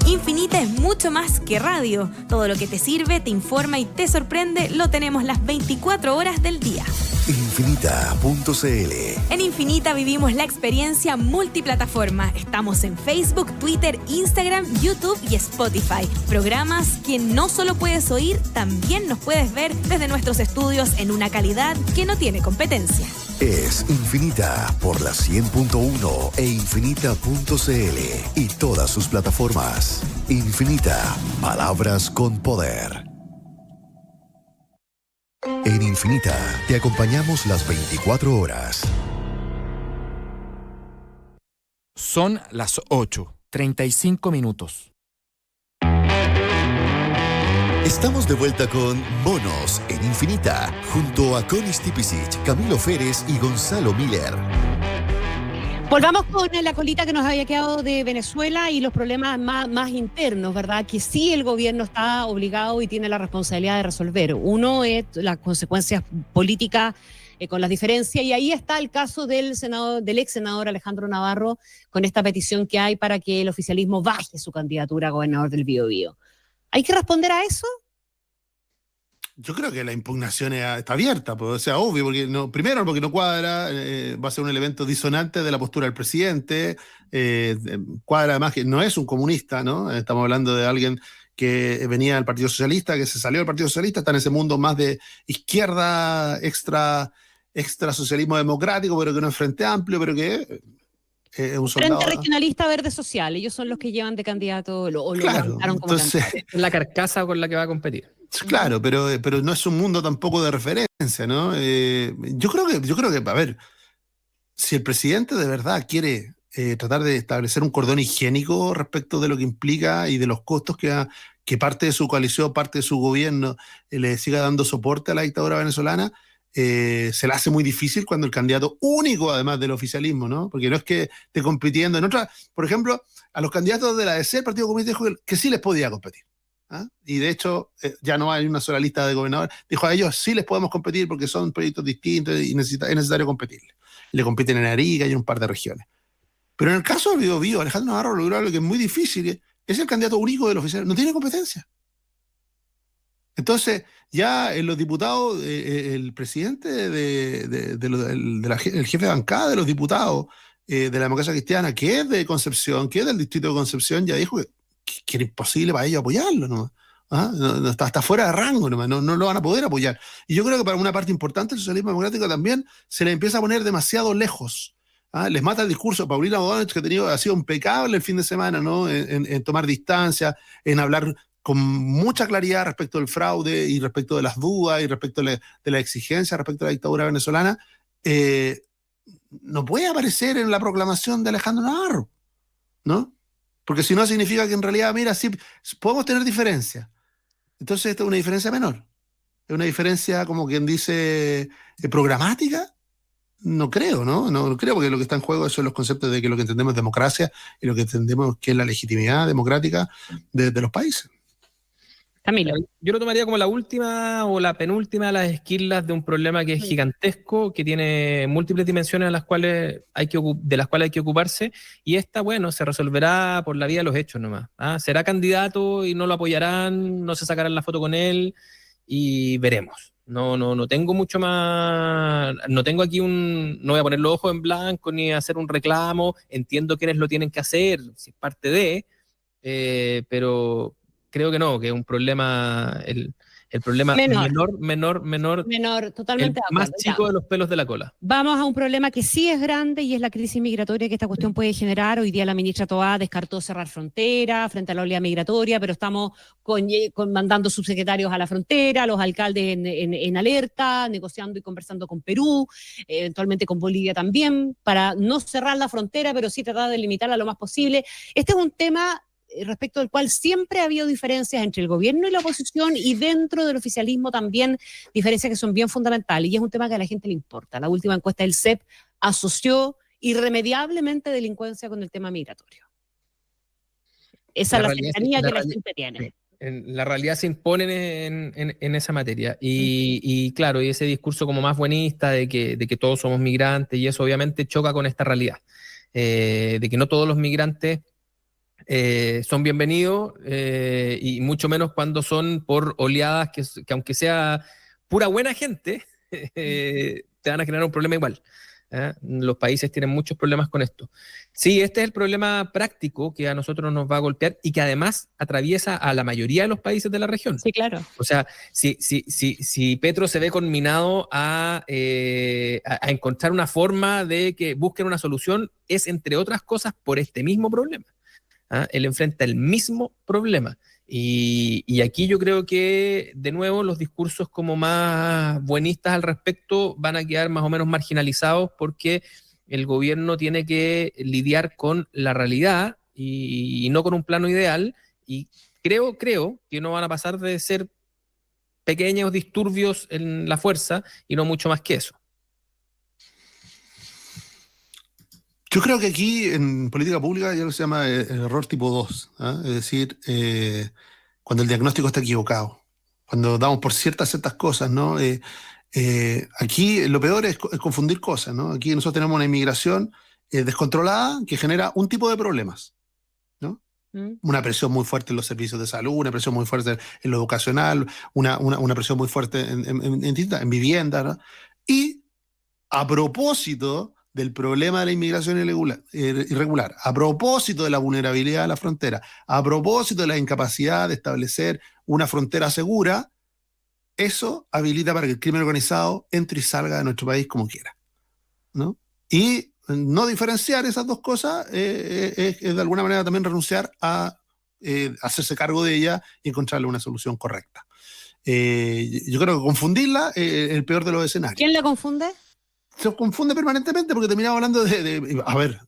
I: Infinita es mucho más que radio. Todo lo que te sirve, te informa y te sorprende lo tenemos las 24 horas del día.
A: Infinita.cl.
I: En Infinita vivimos la experiencia multiplataforma. Estamos en Facebook, Twitter, Instagram, YouTube y Spotify. Programas que no solo puedes oír, también nos puedes ver desde nuestros estudios en una calidad que no tiene competencia.
A: Es Infinita por la 100.1 e Infinita.cl y todas sus plataformas. Infinita, palabras con poder. En Infinita te acompañamos las 24 horas.
J: Son las 8:35.
A: Estamos de vuelta con Monos en Infinita, junto a Connie Stipicic, Camilo Férez y Gonzalo Miller.
B: Volvamos con la colita que nos había quedado de Venezuela y los problemas más internos, ¿verdad? Que sí el gobierno está obligado y tiene la responsabilidad de resolver. Uno es las consecuencias políticas con las diferencias, y ahí está el caso del ex senador Alejandro Navarro con esta petición que hay para que el oficialismo baje su candidatura a gobernador del Biobío. ¿Hay que responder a eso?
C: Yo creo que la impugnación está abierta, pues, o sea, obvio, porque primero porque no cuadra, va a ser un elemento disonante de la postura del presidente, cuadra además que no es un comunista, ¿no? Estamos hablando de alguien que venía del Partido Socialista, que se salió del Partido Socialista, está en ese mundo más de izquierda, extra socialismo democrático, pero que no es Frente Amplio, pero que es un soldado.
B: Frente Regionalista Verde Social, ellos son los que llevan de candidato, lo levantaron como candidato.
D: Es la carcasa con la que va a competir.
C: Claro, pero no es un mundo tampoco de referencia, ¿no? Yo creo que, a ver, si el presidente de verdad quiere tratar de establecer un cordón higiénico respecto de lo que implica y de los costos que parte de su coalición, parte de su gobierno le siga dando soporte a la dictadura venezolana, se le hace muy difícil cuando el candidato único, además del oficialismo, ¿no? Porque no es que esté compitiendo en otra. Por ejemplo, a los candidatos de la ADC, el Partido Comunista dijo que sí les podía competir. ¿Ah? Y de hecho, ya no hay una sola lista de gobernadores. Dijo a ellos sí les podemos competir porque son proyectos distintos y es necesario competirles. Le compiten en Arica y en un par de regiones. Pero en el caso del Biobío, Alejandro Navarro logró algo que es muy difícil, es el candidato único del oficial, no tiene competencia. Entonces, ya en los diputados, el presidente el jefe de bancada de los diputados de la democracia cristiana, que es de Concepción, que es del distrito de Concepción, ya dijo que era imposible para ellos apoyarlo, ¿no? No, está fuera de rango, no lo van a poder apoyar. Y yo creo que para una parte importante del socialismo democrático también se le empieza a poner demasiado lejos. Les mata el discurso. Paulina Bodanovich, que ha sido impecable el fin de semana, ¿no? En tomar distancia, en hablar con mucha claridad respecto del fraude y respecto de las dudas y respecto de la exigencia respecto a la dictadura venezolana, no puede aparecer en la proclamación de Alejandro Navarro, ¿no? Porque si no significa que en realidad, mira, sí, podemos tener diferencias. Entonces esta es una diferencia menor. Es una diferencia, como quien dice, programática, No creo, ¿no? No creo, porque lo que está en juego son los conceptos de que lo que entendemos es democracia y lo que entendemos que es la legitimidad democrática de los países.
B: Camilo.
D: Yo lo tomaría como la última o la penúltima de las esquirlas de un problema que es gigantesco, que tiene múltiples dimensiones de las cuales hay que ocuparse, y esta, bueno, se resolverá por la vía de los hechos nomás. Será candidato y no lo apoyarán, no se sacarán la foto con él y veremos. No tengo mucho más, no tengo aquí no voy a poner los ojos en blanco ni hacer un reclamo, entiendo quiénes lo tienen que hacer, si es parte de, pero creo que no, que es un problema, el problema menor,
B: totalmente
D: el más chico de los pelos de la cola.
B: Vamos a un problema que sí es grande y es la crisis migratoria que esta cuestión puede generar. Hoy día la ministra Toá descartó cerrar frontera frente a la oleada migratoria, pero estamos mandando subsecretarios a la frontera, los alcaldes en alerta, negociando y conversando con Perú, eventualmente con Bolivia también, para no cerrar la frontera, pero sí tratar de limitarla lo más posible. Este es un tema respecto del cual siempre ha habido diferencias entre el gobierno y la oposición, y dentro del oficialismo también diferencias que son bien fundamentales, y es un tema que a la gente le importa. La última encuesta del CEP asoció irremediablemente delincuencia con el tema migratorio. Esa es la cercanía que la gente tiene.
D: La realidad se impone en esa materia, y claro, y ese discurso como más buenista de que todos somos migrantes, y eso obviamente choca con esta realidad, de que no todos los migrantes son bienvenidos, y mucho menos cuando son por oleadas que aunque sea pura buena gente, te van a generar un problema igual. Los países tienen muchos problemas con esto. Sí, este es el problema práctico que a nosotros nos va a golpear y que además atraviesa a la mayoría de los países de la región.
B: Sí, claro.
D: O sea, si Petro se ve conminado a encontrar una forma de que busquen una solución, es entre otras cosas por este mismo problema. Él enfrenta el mismo problema. Y aquí yo creo que, de nuevo, los discursos como más buenistas al respecto van a quedar más o menos marginalizados, porque el gobierno tiene que lidiar con la realidad y no con un plano ideal. Y creo que no van a pasar de ser pequeños disturbios en la fuerza y no mucho más que eso.
C: Yo creo que aquí en política pública ya lo se llama el error tipo 2, es decir, cuando el diagnóstico está equivocado, cuando damos por ciertas cosas, ¿no? Aquí lo peor es confundir cosas, ¿no? Aquí nosotros tenemos una inmigración descontrolada que genera un tipo de problemas, ¿no? Una presión muy fuerte en los servicios de salud, una presión muy fuerte en lo educacional, una presión muy fuerte en vivienda, ¿no? Y a propósito del problema de la inmigración irregular, a propósito de la vulnerabilidad de la frontera, a propósito de la incapacidad de establecer una frontera segura, eso habilita para que el crimen organizado entre y salga de nuestro país como quiera, ¿no? Y no diferenciar esas dos cosas es de alguna manera también renunciar a hacerse cargo de ella y encontrarle una solución correcta. Yo creo que confundirla es el peor de los escenarios.
B: ¿Quién la confunde?
C: Se confunde permanentemente, porque terminamos hablando a ver,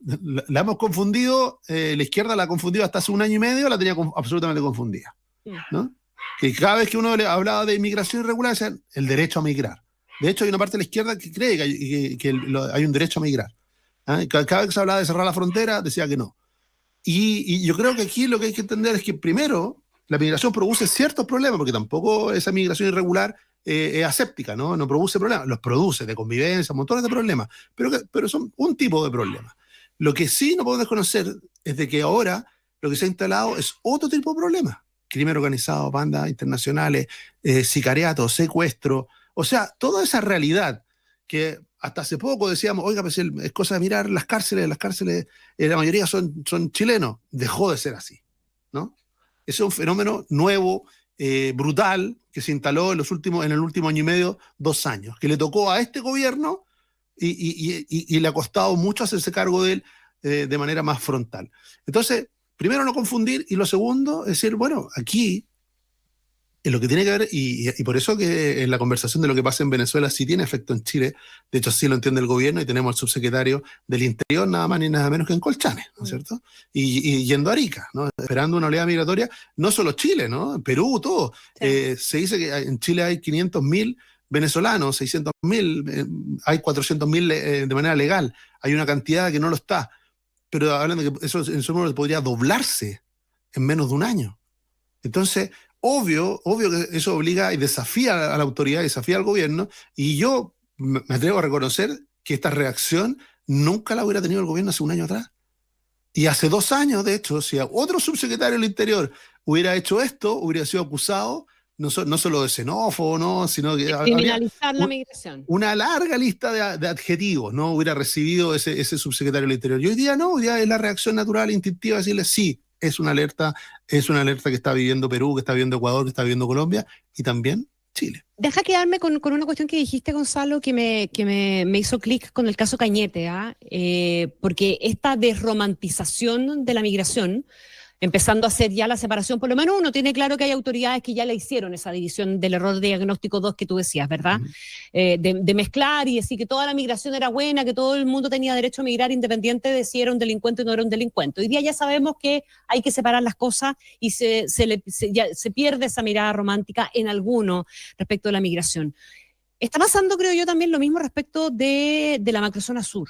C: la hemos confundido, la izquierda la ha confundido hasta hace un año y medio, la tenía absolutamente confundida, ¿no? Que cada vez que uno le hablaba de inmigración irregular, decían el derecho a migrar. De hecho, hay una parte de la izquierda que cree que hay un derecho a migrar. Cada vez que se hablaba de cerrar la frontera, decía que no. Y yo creo que aquí lo que hay que entender es que, primero, la migración produce ciertos problemas, porque tampoco esa migración irregular es aséptica, ¿no? No produce problemas, los produce de convivencia, montones de problemas, pero son un tipo de problemas. Lo que sí no podemos desconocer es de que ahora lo que se ha instalado es otro tipo de problemas. Crimen organizado, bandas internacionales, sicariato, secuestro, o sea, toda esa realidad que hasta hace poco decíamos, oiga, pues es cosa de mirar las cárceles, la mayoría son chilenos, dejó de ser así, ¿no? Ese es un fenómeno nuevo, brutal, que se instaló en el último año y medio, 2 años, que le tocó a este gobierno y le ha costado mucho hacerse cargo de él de manera más frontal. Entonces, primero, no confundir, y lo segundo, es decir, bueno, aquí en lo que tiene que ver, y por eso que en la conversación de lo que pasa en Venezuela sí tiene efecto en Chile, de hecho sí lo entiende el gobierno, y tenemos al subsecretario del Interior nada más ni nada menos que en Colchane, ¿no es cierto? Y yendo a Arica, ¿no? Esperando una oleada migratoria, no solo Chile, ¿no? Perú, todo. Sí. Se dice que en Chile hay 500.000 venezolanos, 600.000, hay 400.000 de manera legal, hay una cantidad que no lo está, pero hablan de que eso en su número podría doblarse en menos de un año. Entonces, obvio que eso obliga y desafía a la autoridad, desafía al gobierno, y yo me atrevo a reconocer que esta reacción nunca la hubiera tenido el gobierno hace un año atrás. Y hace 2 años, de hecho, si otro subsecretario del Interior hubiera hecho esto, hubiera sido acusado no solo de xenófobo, ¿no? Sino que
B: criminalizar la migración.
C: Una larga lista de adjetivos, ¿no? Hubiera recibido ese subsecretario del Interior. Y hoy día no, hoy día es la reacción natural, instintiva, decirle sí, es una alerta que está viviendo Perú, que está viviendo Ecuador, que está viviendo Colombia y también Chile.
B: Deja quedarme con una cuestión que dijiste, Gonzalo, que me hizo clic con el caso Cañete, porque esta desromantización de la migración, empezando a hacer ya la separación, por lo menos uno tiene claro que hay autoridades que ya le hicieron esa división del error de diagnóstico 2 que tú decías, ¿verdad? De mezclar y decir que toda la migración era buena, que todo el mundo tenía derecho a migrar independiente de si era un delincuente o no era un delincuente. Hoy día ya sabemos que hay que separar las cosas y se pierde esa mirada romántica en alguno respecto de la migración. Está pasando, creo yo, también lo mismo respecto de la macrozona sur.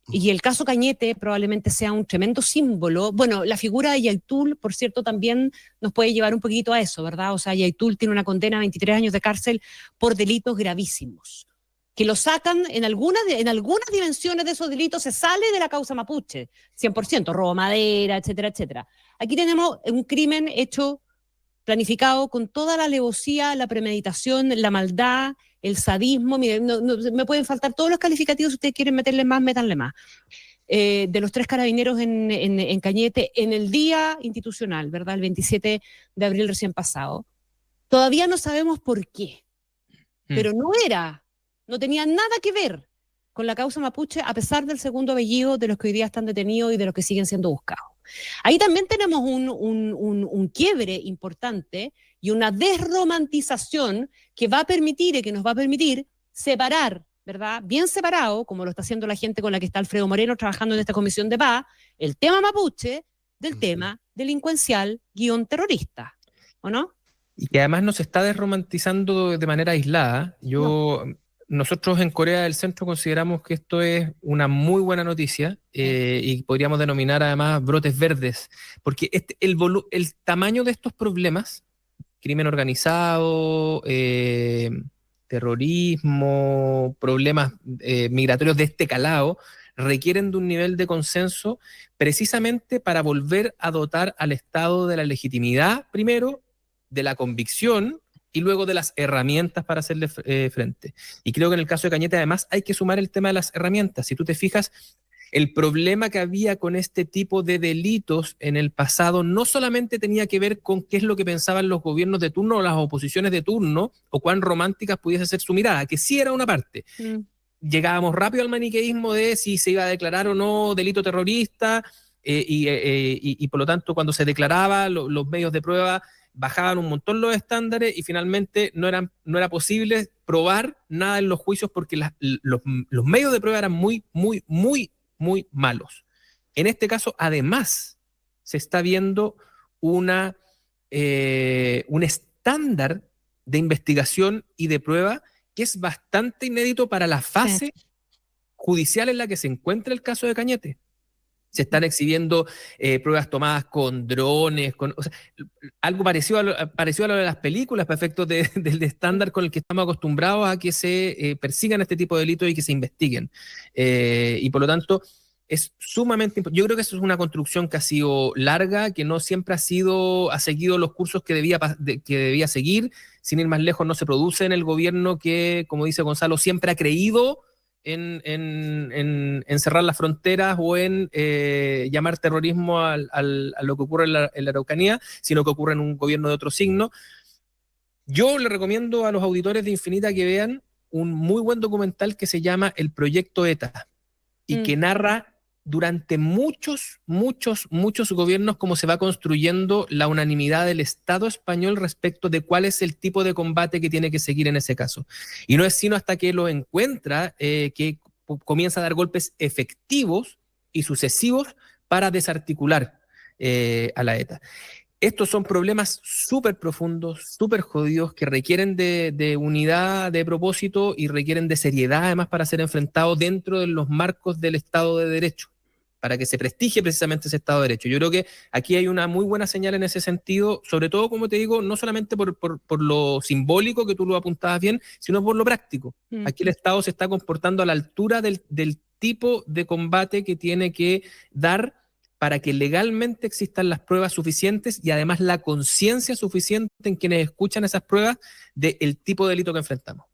B: Y el caso Cañete probablemente sea un tremendo símbolo. Bueno, la figura de Yaitul, por cierto, también nos puede llevar un poquito a eso, ¿verdad? O sea, Yaitul tiene una condena de 23 años de cárcel por delitos gravísimos, que lo sacan en algunas dimensiones de esos delitos, se sale de la causa mapuche, 100%, robo madera, etcétera, etcétera. Aquí tenemos un crimen hecho, planificado con toda la alevosía, la premeditación, la maldad, el sadismo. Miren, me pueden faltar todos los calificativos, si ustedes quieren meterle más, métanle más. De los 3 carabineros en Cañete, en el día institucional, ¿verdad? El 27 de abril recién pasado. Todavía no sabemos por qué, pero no tenía nada que ver con la causa mapuche, a pesar del segundo apellido de los que hoy día están detenidos y de los que siguen siendo buscados. Ahí también tenemos un quiebre importante y una desromantización que va a permitir y que nos va a permitir separar, ¿verdad? Bien separado, como lo está haciendo la gente con la que está Alfredo Moreno trabajando en esta comisión de paz, el tema mapuche del tema delincuencial _terrorista, ¿o no?
D: Y que además no se está desromantizando de manera aislada. Nosotros en Corea del Centro consideramos que esto es una muy buena noticia y podríamos denominar además brotes verdes, porque el tamaño de estos problemas, crimen organizado, terrorismo, problemas migratorios de este calado, requieren de un nivel de consenso precisamente para volver a dotar al Estado de la legitimidad, primero, de la convicción, y luego de las herramientas para hacerle frente. Y creo que en el caso de Cañete, además, hay que sumar el tema de las herramientas. Si tú te fijas, el problema que había con este tipo de delitos en el pasado no solamente tenía que ver con qué es lo que pensaban los gobiernos de turno o las oposiciones de turno, o cuán románticas pudiese ser su mirada, que sí era una parte. Llegábamos rápido al maniqueísmo de si se iba a declarar o no delito terrorista, y por lo tanto, cuando se declaraba, los medios de prueba bajaban un montón los estándares y finalmente no era posible probar nada en los juicios porque los medios de prueba eran muy, muy, muy, muy malos. En este caso, además, se está viendo un estándar de investigación y de prueba que es bastante inédito para la fase judicial en la que se encuentra el caso de Cañete. Se están exhibiendo pruebas tomadas con drones, algo parecido a lo de las películas, para efectos del estándar con el que estamos acostumbrados a que se persigan este tipo de delitos y que se investiguen. Y por lo tanto, es sumamente importante. Yo creo que eso es una construcción que ha sido larga, que no siempre ha seguido los cursos que debía seguir. Sin ir más lejos, no se produce en el gobierno que, como dice Gonzalo, siempre ha creído en cerrar las fronteras o en llamar terrorismo a lo que ocurre en la Araucanía, sino que ocurre en un gobierno de otro signo. Yo le recomiendo a los auditores de Infinita que vean un muy buen documental que se llama El Proyecto ETA y que narra durante muchos gobiernos cómo se va construyendo la unanimidad del Estado español respecto de cuál es el tipo de combate que tiene que seguir en ese caso. Y no es sino hasta que lo encuentra que comienza a dar golpes efectivos y sucesivos para desarticular a la ETA. Estos son problemas súper profundos, súper jodidos, que requieren de unidad de propósito y requieren de seriedad, además, para ser enfrentados dentro de los marcos del Estado de Derecho, para que se prestigie precisamente ese Estado de Derecho. Yo creo que aquí hay una muy buena señal en ese sentido, sobre todo, como te digo, no solamente por lo simbólico, que tú lo apuntabas bien, sino por lo práctico. Aquí el Estado se está comportando a la altura del tipo de combate que tiene que dar para que legalmente existan las pruebas suficientes y además la conciencia suficiente en quienes escuchan esas pruebas del tipo de delito que enfrentamos.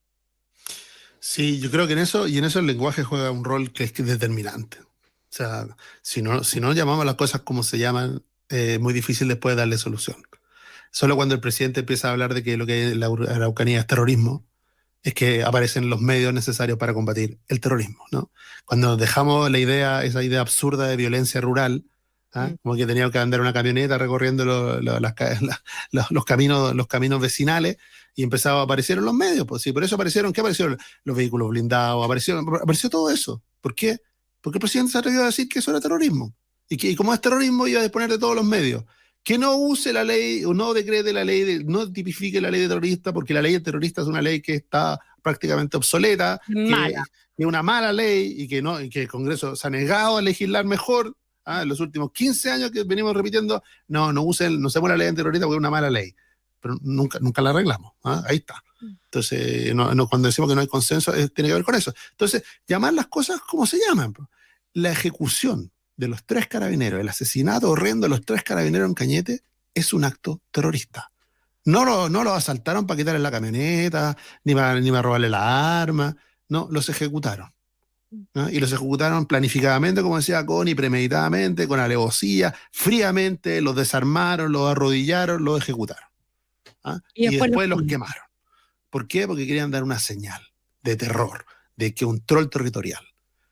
C: Sí, yo creo que en eso el lenguaje juega un rol que es determinante. O sea, si no llamamos las cosas como se llaman, es muy difícil después darle solución. Solo cuando el presidente empieza a hablar de que lo que hay en la Araucanía es terrorismo, es que aparecen los medios necesarios para combatir el terrorismo, ¿no? Cuando dejamos esa idea absurda de violencia rural, como que tenía que andar una camioneta recorriendo los caminos vecinales, y empezaba a aparecer en los medios, pues sí, por eso aparecieron los vehículos blindados, apareció todo eso. ¿Por qué? Porque el presidente se atrevió a decir que eso era terrorismo, y como es terrorismo iba a disponer de todos los medios. Que no use la ley o no decrete la ley, no tipifique la ley de terrorista, porque la ley de terrorista es una ley que está prácticamente obsoleta, que es una mala ley y que el Congreso se ha negado a legislar mejor. En los últimos 15 años que venimos repitiendo, no usemos la ley antiterrorista porque es una mala ley, pero nunca la arreglamos. Ahí está. Entonces, cuando decimos que no hay consenso, tiene que ver con eso. Entonces, llamar las cosas como se llaman. La ejecución de los 3 carabineros, el asesinato horrendo de los 3 carabineros en Cañete, es un acto terrorista. No lo asaltaron para quitarle la camioneta, ni para robarle la arma, no, los ejecutaron. ¿no? Y los ejecutaron planificadamente, como decía Connie, premeditadamente, con alevosía, fríamente, los desarmaron, los arrodillaron, los ejecutaron. Y después los quemaron. ¿Por qué? Porque querían dar una señal de terror, de control territorial.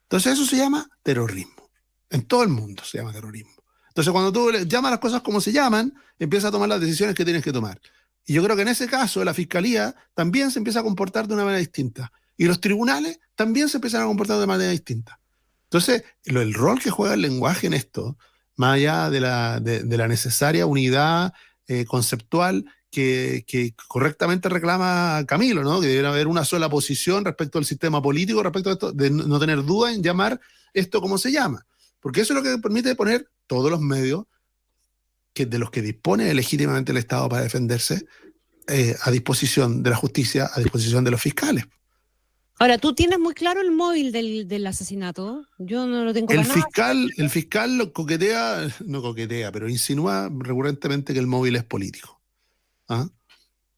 C: Entonces eso se llama terrorismo. En todo el mundo se llama terrorismo. Entonces cuando tú llamas las cosas como se llaman, empiezas a tomar las decisiones que tienes que tomar. Y yo creo que en ese caso la Fiscalía también se empieza a comportar de una manera distinta. Y los tribunales también se empiezan a comportar de manera distinta. Entonces, el rol que juega el lenguaje en esto, más allá de la necesaria unidad conceptual que correctamente reclama Camilo, ¿no? Que debería haber una sola posición respecto al sistema político, respecto a esto, de no tener duda en llamar esto como se llama. Porque eso es lo que permite poner todos los medios de los que dispone legítimamente el Estado para defenderse a disposición de la justicia, a disposición de los fiscales.
B: Ahora, ¿tú tienes muy claro el móvil del asesinato? Yo no lo tengo para nada.
C: El fiscal lo coquetea, pero insinúa recurrentemente que el móvil es político.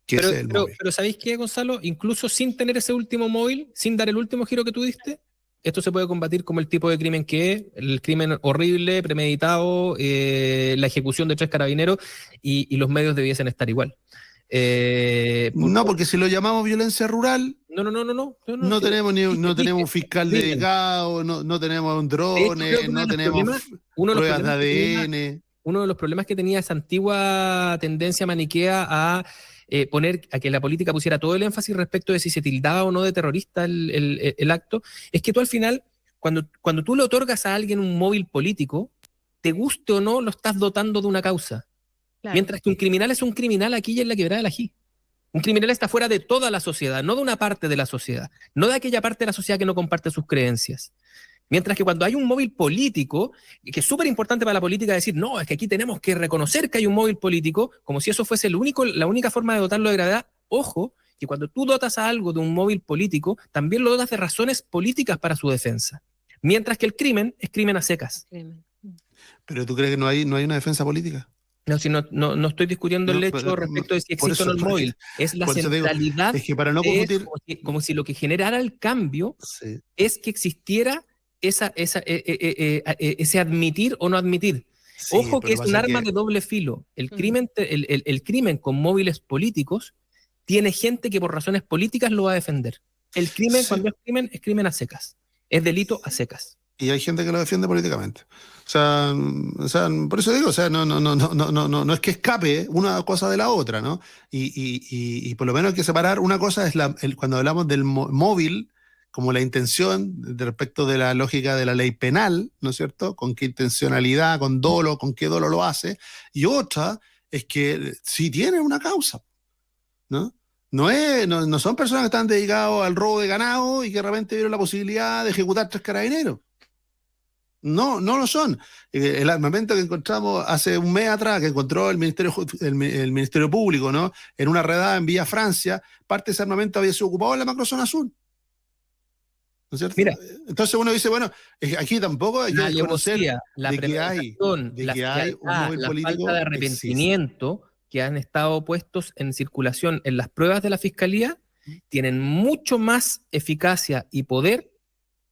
D: Pero ¿sabéis qué, Gonzalo? Incluso sin tener ese último móvil, sin dar el último giro que tú diste, esto se puede combatir como el tipo de crimen que es, el crimen horrible, premeditado, la ejecución de 3 carabineros, y los medios debiesen estar igual.
C: Porque si lo llamamos violencia rural, no tenemos un fiscal dedicado, no tenemos drones, no tenemos pruebas de ADN.
D: Uno de los problemas que tenía esa antigua tendencia maniquea a poner a que la política pusiera todo el énfasis respecto de si se tildaba o no de terrorista el acto, es que tú al final, cuando tú le otorgas a alguien un móvil político, te guste o no, lo estás dotando de una causa. Claro. Mientras que un criminal es un criminal aquí y en la Quebrada del Ají. Un criminal está fuera de toda la sociedad, no de una parte de la sociedad, no de aquella parte de la sociedad que no comparte sus creencias. Mientras que cuando hay un móvil político, que es súper importante para la política decir, no, es que aquí tenemos que reconocer que hay un móvil político, como si eso fuese la única forma de dotarlo de gravedad. Ojo, que cuando tú dotas a algo de un móvil político, también lo dotas de razones políticas para su defensa. Mientras que el crimen es crimen a secas.
C: ¿Pero tú crees que no hay una defensa política?
D: No estoy discutiendo el hecho respecto de si existe o no el móvil. Es la centralidad.
C: Es que para no confundir,
D: como si lo que generara el cambio es que existiera ese admitir o no admitir. Ojo que es un arma de doble filo. El crimen con móviles políticos tiene gente que por razones políticas lo va a defender. El crimen, cuando es crimen a secas. Es delito a secas.
C: Y hay gente que lo defiende políticamente. O sea, por eso digo, no es que escape una cosa de la otra, ¿no? Y por lo menos hay que separar. Una cosa es cuando hablamos del móvil, como la intención respecto de la lógica de la ley penal, ¿no es cierto? Con qué intencionalidad, con dolo, con qué dolo lo hace. Y otra es que sí tienen una causa, ¿no? No son personas que están dedicadas al robo de ganado y que de repente vieron la posibilidad de ejecutar 3 carabineros. No lo son. El armamento que encontramos hace un mes atrás, que encontró el Ministerio Público, ¿no? En una redada en Villa Francia, parte de ese armamento había sido ocupado en la macrozona sur. ¿No es cierto?
D: Mira,
C: entonces uno dice, bueno, aquí tampoco hay que reconocer
D: la
C: de que hay un móvil político.
D: La falta de arrepentimiento que han estado puestos en circulación en las pruebas de la Fiscalía tienen mucho más eficacia y poder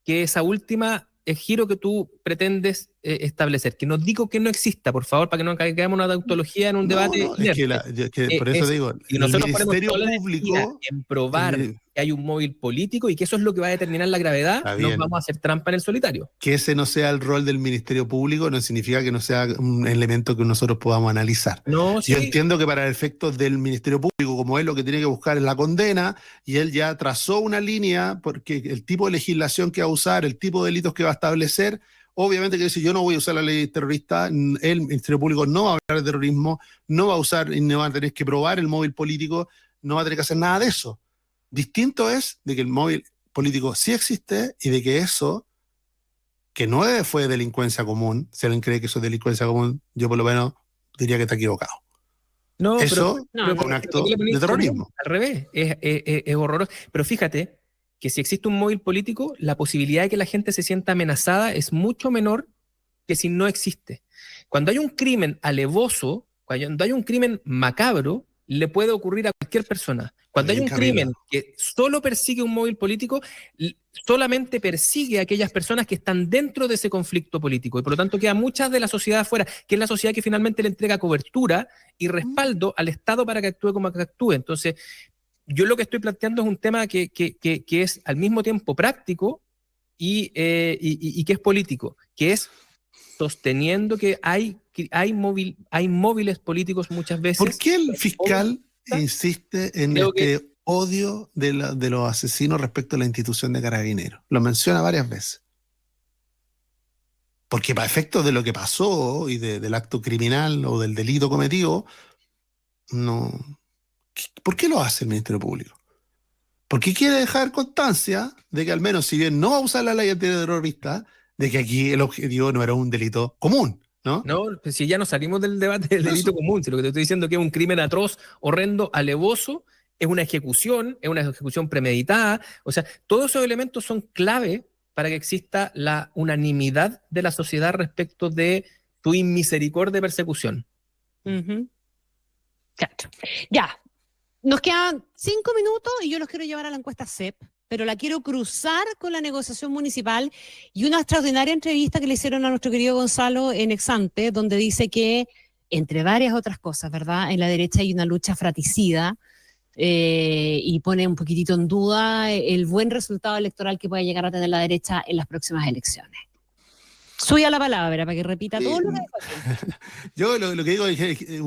D: que esa última giro que tú pretendes establecer. Que no digo que no exista, por favor, para que no caigamos una tautología en un debate.
C: Es que por eso digo,
D: y nosotros
C: el Ministerio Público
D: en probar que hay un móvil político y que eso es lo que va a determinar la gravedad, nos vamos a hacer trampa en el solitario.
C: Que ese no sea el rol del Ministerio Público no significa que no sea un elemento que nosotros podamos analizar.
D: No, sí.
C: Yo entiendo que para el efecto del Ministerio Público, como él lo que tiene que buscar es la condena, y él ya trazó una línea, porque el tipo de legislación que va a usar, el tipo de delitos que va a establecer, obviamente que dice, yo no voy a usar la ley terrorista, el Ministerio Público no va a hablar de terrorismo, no va a usar y no va a tener que probar el móvil político, no va a tener que hacer nada de eso. Distinto es de que el móvil político sí existe y de que eso, que no fue delincuencia común, si alguien cree que eso es delincuencia común, yo por lo menos diría que está equivocado.
D: No,
C: eso es un acto de terrorismo.
D: Al revés, es horroroso. Pero fíjate que si existe un móvil político, la posibilidad de que la gente se sienta amenazada es mucho menor que si no existe. Cuando hay un crimen alevoso, cuando hay un crimen macabro, le puede ocurrir a cualquier persona. Cuando hay un crimen que solo persigue un móvil político, solamente persigue a aquellas personas que están dentro de ese conflicto político y por lo tanto queda muchas de la sociedad afuera, que es la sociedad que finalmente le entrega cobertura y respaldo al Estado para que actúe como que actúe. Entonces, yo lo que estoy planteando es un tema que es al mismo tiempo práctico y que es político, que es sosteniendo que hay móviles políticos muchas veces.
C: ¿Por qué el fiscal insiste en odio de los asesinos respecto a la institución de Carabineros? Lo menciona varias veces. Porque para efectos de lo que pasó y del acto criminal o del delito cometido, no. ¿Por qué lo hace el Ministerio Público? Porque quiere dejar constancia de que al menos, si bien no va a usar la ley antiterrorista, de que aquí el objetivo no era un delito común, ¿no?
D: No, pues si ya no salimos del debate del delito común, si lo que te estoy diciendo es que es un crimen atroz, horrendo, alevoso, es una ejecución premeditada, o sea, todos esos elementos son clave para que exista la unanimidad de la sociedad respecto de tu inmisericordia de persecución.
B: Claro. Ya. Nos quedan 5 minutos y yo los quiero llevar a la encuesta CEP, pero la quiero cruzar con la negociación municipal y una extraordinaria entrevista que le hicieron a nuestro querido Gonzalo en Exante, donde dice que, entre varias otras cosas, ¿verdad?, en la derecha hay una lucha fratricida y pone un poquitito en duda el buen resultado electoral que pueda llegar a tener la derecha en las próximas elecciones. Suya la palabra para que repita todo lo que dijo aquí.
C: Yo lo que digo es que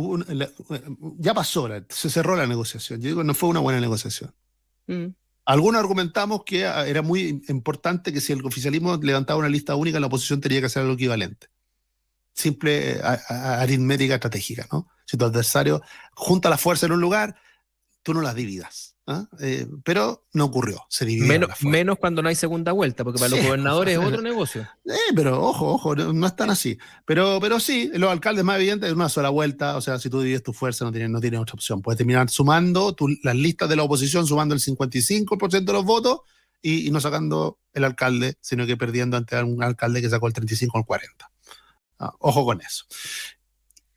C: ya pasó, se cerró la negociación. Yo digo, no fue una buena negociación. Algunos argumentamos que era muy importante que si el oficialismo levantaba una lista única, la oposición tenía que hacer algo equivalente. Simple aritmética estratégica, ¿no? Si tu adversario junta las fuerzas en un lugar, tú no las dividas. Pero no ocurrió, se dividió.
D: Menos cuando no hay segunda vuelta, porque para los gobernadores es otro negocio.
C: Pero ojo, no es tan así. Pero sí, los alcaldes más evidentes es una sola vuelta, o sea, si tú divides tu fuerza no tienes otra opción. Puedes terminar sumando las listas de la oposición, sumando el 55% de los votos y no sacando el alcalde, sino que perdiendo ante un alcalde que sacó el 35 o el 40. Ojo con eso.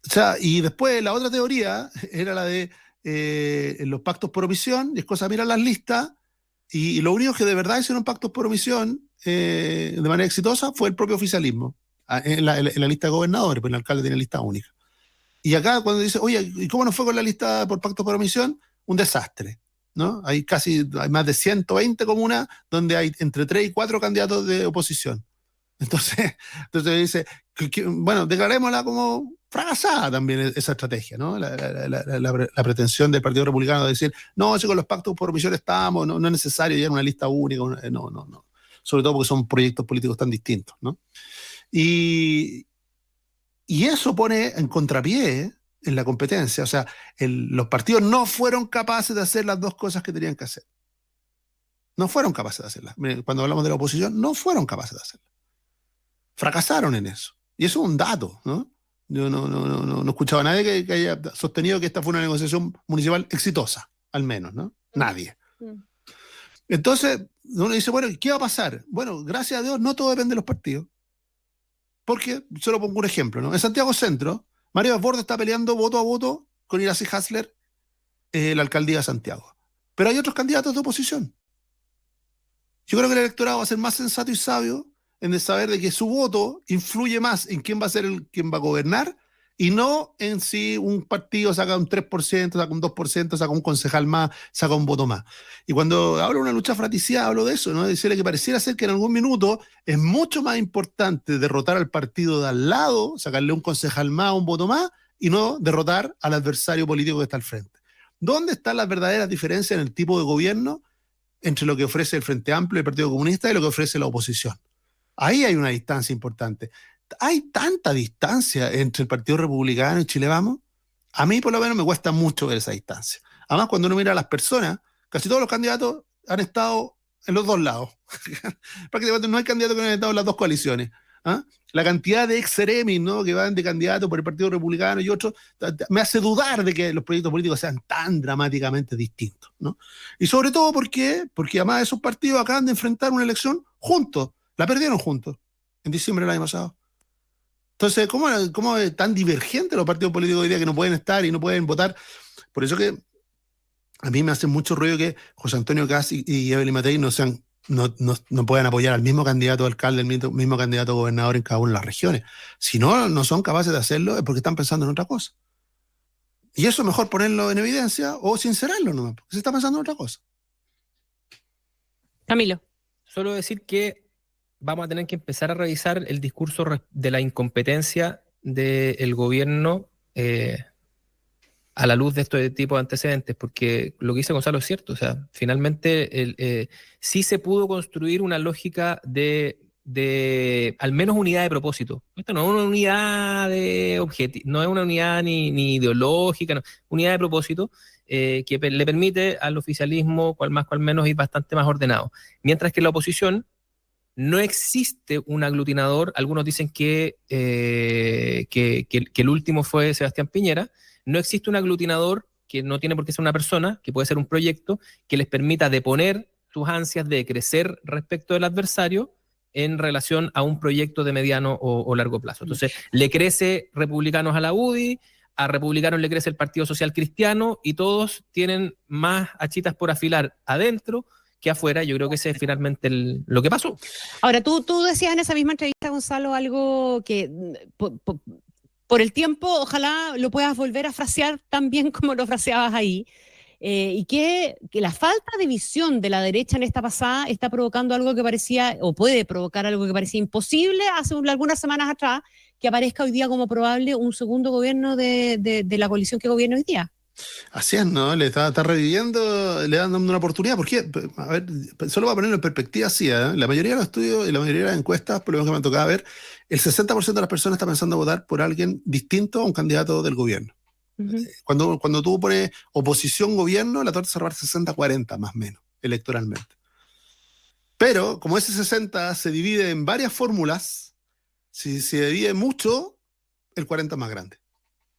C: O sea, y después la otra teoría era la de los pactos por omisión, y es cosa mirar las listas, y lo único que de verdad hicieron pactos por omisión de manera exitosa fue el propio oficialismo, en la lista de gobernadores, pues el alcalde tiene lista única. Y acá cuando dice, oye, ¿y cómo nos fue con la lista por pactos por omisión? Un desastre, ¿no? Hay más de 120 comunas donde hay entre 3 y 4 candidatos de oposición. Entonces dice, bueno, declarémosla como fracasada también esa estrategia, ¿no? La pretensión del Partido Republicano de decir, no, si con los pactos por omisión estamos, no es necesario ya una lista única, no. Sobre todo porque son proyectos políticos tan distintos, ¿no? Y eso pone en contrapié en la competencia. O sea, los partidos no fueron capaces de hacer las dos cosas que tenían que hacer. No fueron capaces de hacerlas. Cuando hablamos de la oposición, no fueron capaces de hacerlas. Fracasaron en eso. Y eso es un dato, ¿no? Yo no escuchaba a nadie que haya sostenido que esta fue una negociación municipal exitosa, al menos, ¿no? Nadie. Entonces, uno dice, bueno, ¿qué va a pasar? Bueno, gracias a Dios, no todo depende de los partidos. Porque, solo pongo un ejemplo, ¿no? En Santiago Centro, Mario Desbordes está peleando voto a voto con Iracy Hasler la alcaldía de Santiago. Pero hay otros candidatos de oposición. Yo creo que el electorado va a ser más sensato y sabio en el saber de que su voto influye más en quién va a ser quien va a gobernar y no en si un partido saca un 3%, saca un 2%, saca un concejal más, saca un voto más. Y cuando hablo de una lucha fratricida, hablo de eso, ¿no? De decirle que pareciera ser que en algún minuto es mucho más importante derrotar al partido de al lado, sacarle un concejal más, un voto más, y no derrotar al adversario político que está al frente. ¿Dónde están las verdaderas diferencias en el tipo de gobierno entre lo que ofrece el Frente Amplio, el Partido Comunista, y lo que ofrece la oposición? Ahí hay una distancia importante. Hay tanta distancia entre el Partido Republicano y Chile Vamos. A mí, por lo menos, me cuesta mucho ver esa distancia. Además, cuando uno mira a las personas, casi todos los candidatos han estado en los dos lados. Prácticamente no hay candidatos que no han estado en las dos coaliciones. ¿Ah? La cantidad de ex-seremis, ¿no?, que van de candidato por el Partido Republicano y otros, me hace dudar de que los proyectos políticos sean tan dramáticamente distintos, ¿no? Y sobre todo, porque además esos partidos acaban de enfrentar una elección juntos. La perdieron juntos en diciembre del año pasado. Entonces, ¿cómo es tan divergente los partidos políticos hoy día que no pueden estar y no pueden votar? Por eso que a mí me hace mucho ruido que José Antonio Kast y Evelyn Matei no puedan apoyar al mismo candidato a alcalde, al mismo candidato a gobernador en cada una de las regiones. Si no son capaces de hacerlo es porque están pensando en otra cosa. Y eso es mejor ponerlo en evidencia o sincerarlo nomás, porque se está pensando en otra cosa.
B: Camilo.
D: Solo decir que vamos a tener que empezar a revisar el discurso de la incompetencia del gobierno a la luz de este tipo de antecedentes, porque lo que dice Gonzalo es cierto. O sea, finalmente sí se pudo construir una lógica de al menos unidad de propósito. Esto no es una unidad de objetivo, no es una unidad ni ideológica, no, unidad de propósito que le permite al oficialismo, cual más cual menos, ir bastante más ordenado. Mientras que la oposición no existe un aglutinador. Algunos dicen que el último fue Sebastián Piñera. No existe un aglutinador, que no tiene por qué ser una persona, que puede ser un proyecto, que les permita deponer sus ansias de crecer respecto del adversario en relación a un proyecto de mediano o largo plazo. Entonces, le crece Republicanos a la UDI, a Republicanos le crece el Partido Social Cristiano, y todos tienen más achitas por afilar adentro que afuera. Yo creo que ese es finalmente lo que pasó.
B: Ahora, tú decías en esa misma entrevista, Gonzalo, algo que por el tiempo ojalá lo puedas volver a frasear tan bien como lo fraseabas ahí, y que la falta de visión de la derecha en esta pasada está provocando algo que parecía, o puede provocar algo que parecía imposible hace algunas semanas atrás, que aparezca hoy día como probable un segundo gobierno de la coalición que gobierna hoy día.
C: Así es, ¿no? Le está reviviendo, le dan una oportunidad. ¿Por qué? A ver, solo para ponerlo en perspectiva, sí, ¿eh? La mayoría de los estudios y la mayoría de las encuestas, por lo menos que me ha tocado ver, el 60% de las personas está pensando votar por alguien distinto a un candidato del gobierno. Uh-huh. Cuando tú pones oposición-gobierno, la torta se reparte 60-40, más o menos, electoralmente. Pero, como ese 60 se divide en varias fórmulas, si se divide mucho, el 40 es más grande.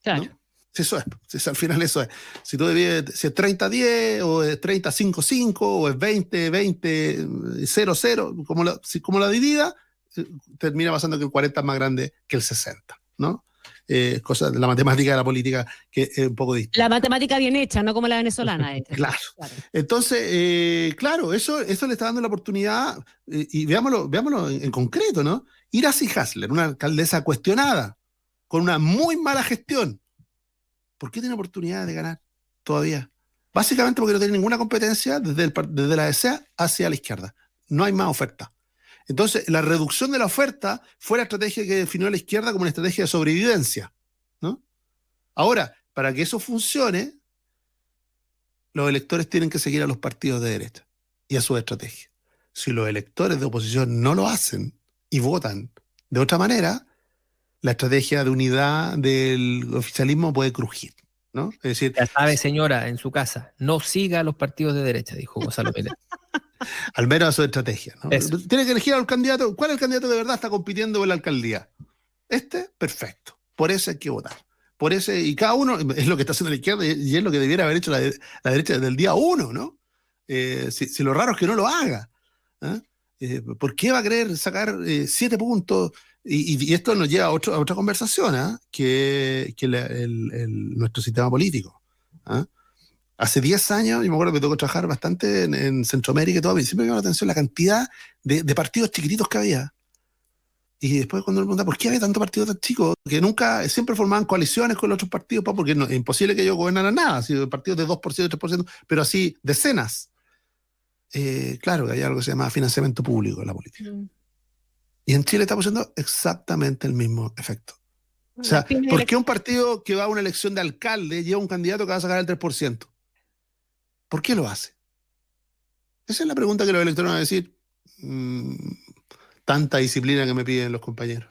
B: Claro.
C: ¿No? Eso es, al final eso es. Si tú divides, si es 30-10, o es 30-5-5, o es 20-20-0-0, como la divida, termina pasando que el 40 es más grande que el 60, ¿no? Cosa de la matemática de la política que es un poco distinta.
B: La matemática bien hecha, no como la venezolana.
C: Claro. Entonces, claro, eso le está dando la oportunidad, y veámoslo en concreto, ¿no? Iracy Hasler, una alcaldesa cuestionada, con una muy mala gestión. ¿Por qué tiene oportunidad de ganar todavía? Básicamente porque no tiene ninguna competencia desde la DCA hacia la izquierda. No hay más oferta. Entonces, la reducción de la oferta fue la estrategia que definió la izquierda como una estrategia de sobrevivencia, ¿no? Ahora, para que eso funcione, los electores tienen que seguir a los partidos de derecha y a su estrategia. Si los electores de oposición no lo hacen y votan de otra manera, la estrategia de unidad del oficialismo puede crujir, ¿no? Es decir,
D: Ya sabe, señora, en su casa, no siga a los partidos de derecha, dijo Gonzalo Miller.
C: al menos a su estrategia, ¿no?
D: Eso.
C: Tiene que elegir al candidato. ¿Cuál es el candidato que de verdad está compitiendo por la alcaldía? Perfecto. Por ese hay que votar. Por ese, y cada uno, es lo que está haciendo la izquierda y es lo que debiera haber hecho la derecha desde el día 1, ¿no? Si lo raro es que no lo haga. ¿Por qué va a querer sacar 7 puntos? Y esto nos lleva a otra conversación, que nuestro sistema político. Hace 10 años, yo me acuerdo que me tocó trabajar bastante en Centroamérica y todo, y siempre me llamó la atención la cantidad de partidos chiquititos que había. Y después cuando me preguntan por qué había tantos partidos tan chicos, que nunca, siempre formaban coaliciones con los otros partidos, porque es imposible que ellos gobernaran nada, así, partidos de 2%, 3%, pero así decenas. Claro que hay algo que se llama financiamiento público en la política. Y en Chile estamos haciendo exactamente el mismo efecto. O sea, ¿por qué un partido que va a una elección de alcalde lleva un candidato que va a sacar el 3%? ¿Por qué lo hace? Esa es la pregunta que los electores van a decir. Tanta disciplina que me piden los compañeros.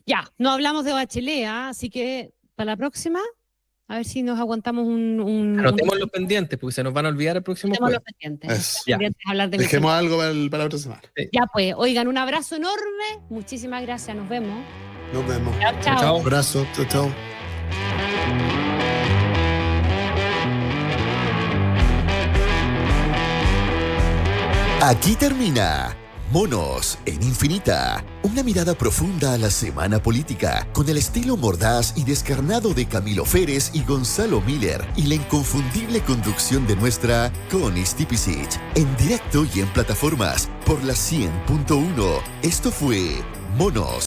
B: Ya, no hablamos de Bachelet, así que para la próxima, a ver si nos aguantamos un
D: Anotemos los pendientes, porque se nos van a olvidar el próximo
B: Tenemos
D: jueves.
B: los pendientes.
C: Eso.
B: Pendientes de hablar de
C: Dejemos algo para la otra semana.
B: Ya pues, oigan, un abrazo enorme. Muchísimas gracias, nos vemos.
C: Nos vemos.
B: Chao, chao.
D: Chao.
C: Un abrazo. Chao, chao.
A: Aquí termina Monos en Infinita, una mirada profunda a la semana política, con el estilo mordaz y descarnado de Camilo Férez y Gonzalo Miller, y la inconfundible conducción de nuestra Connie Stipicic, en directo y en plataformas por la 100.1. Esto fue Monos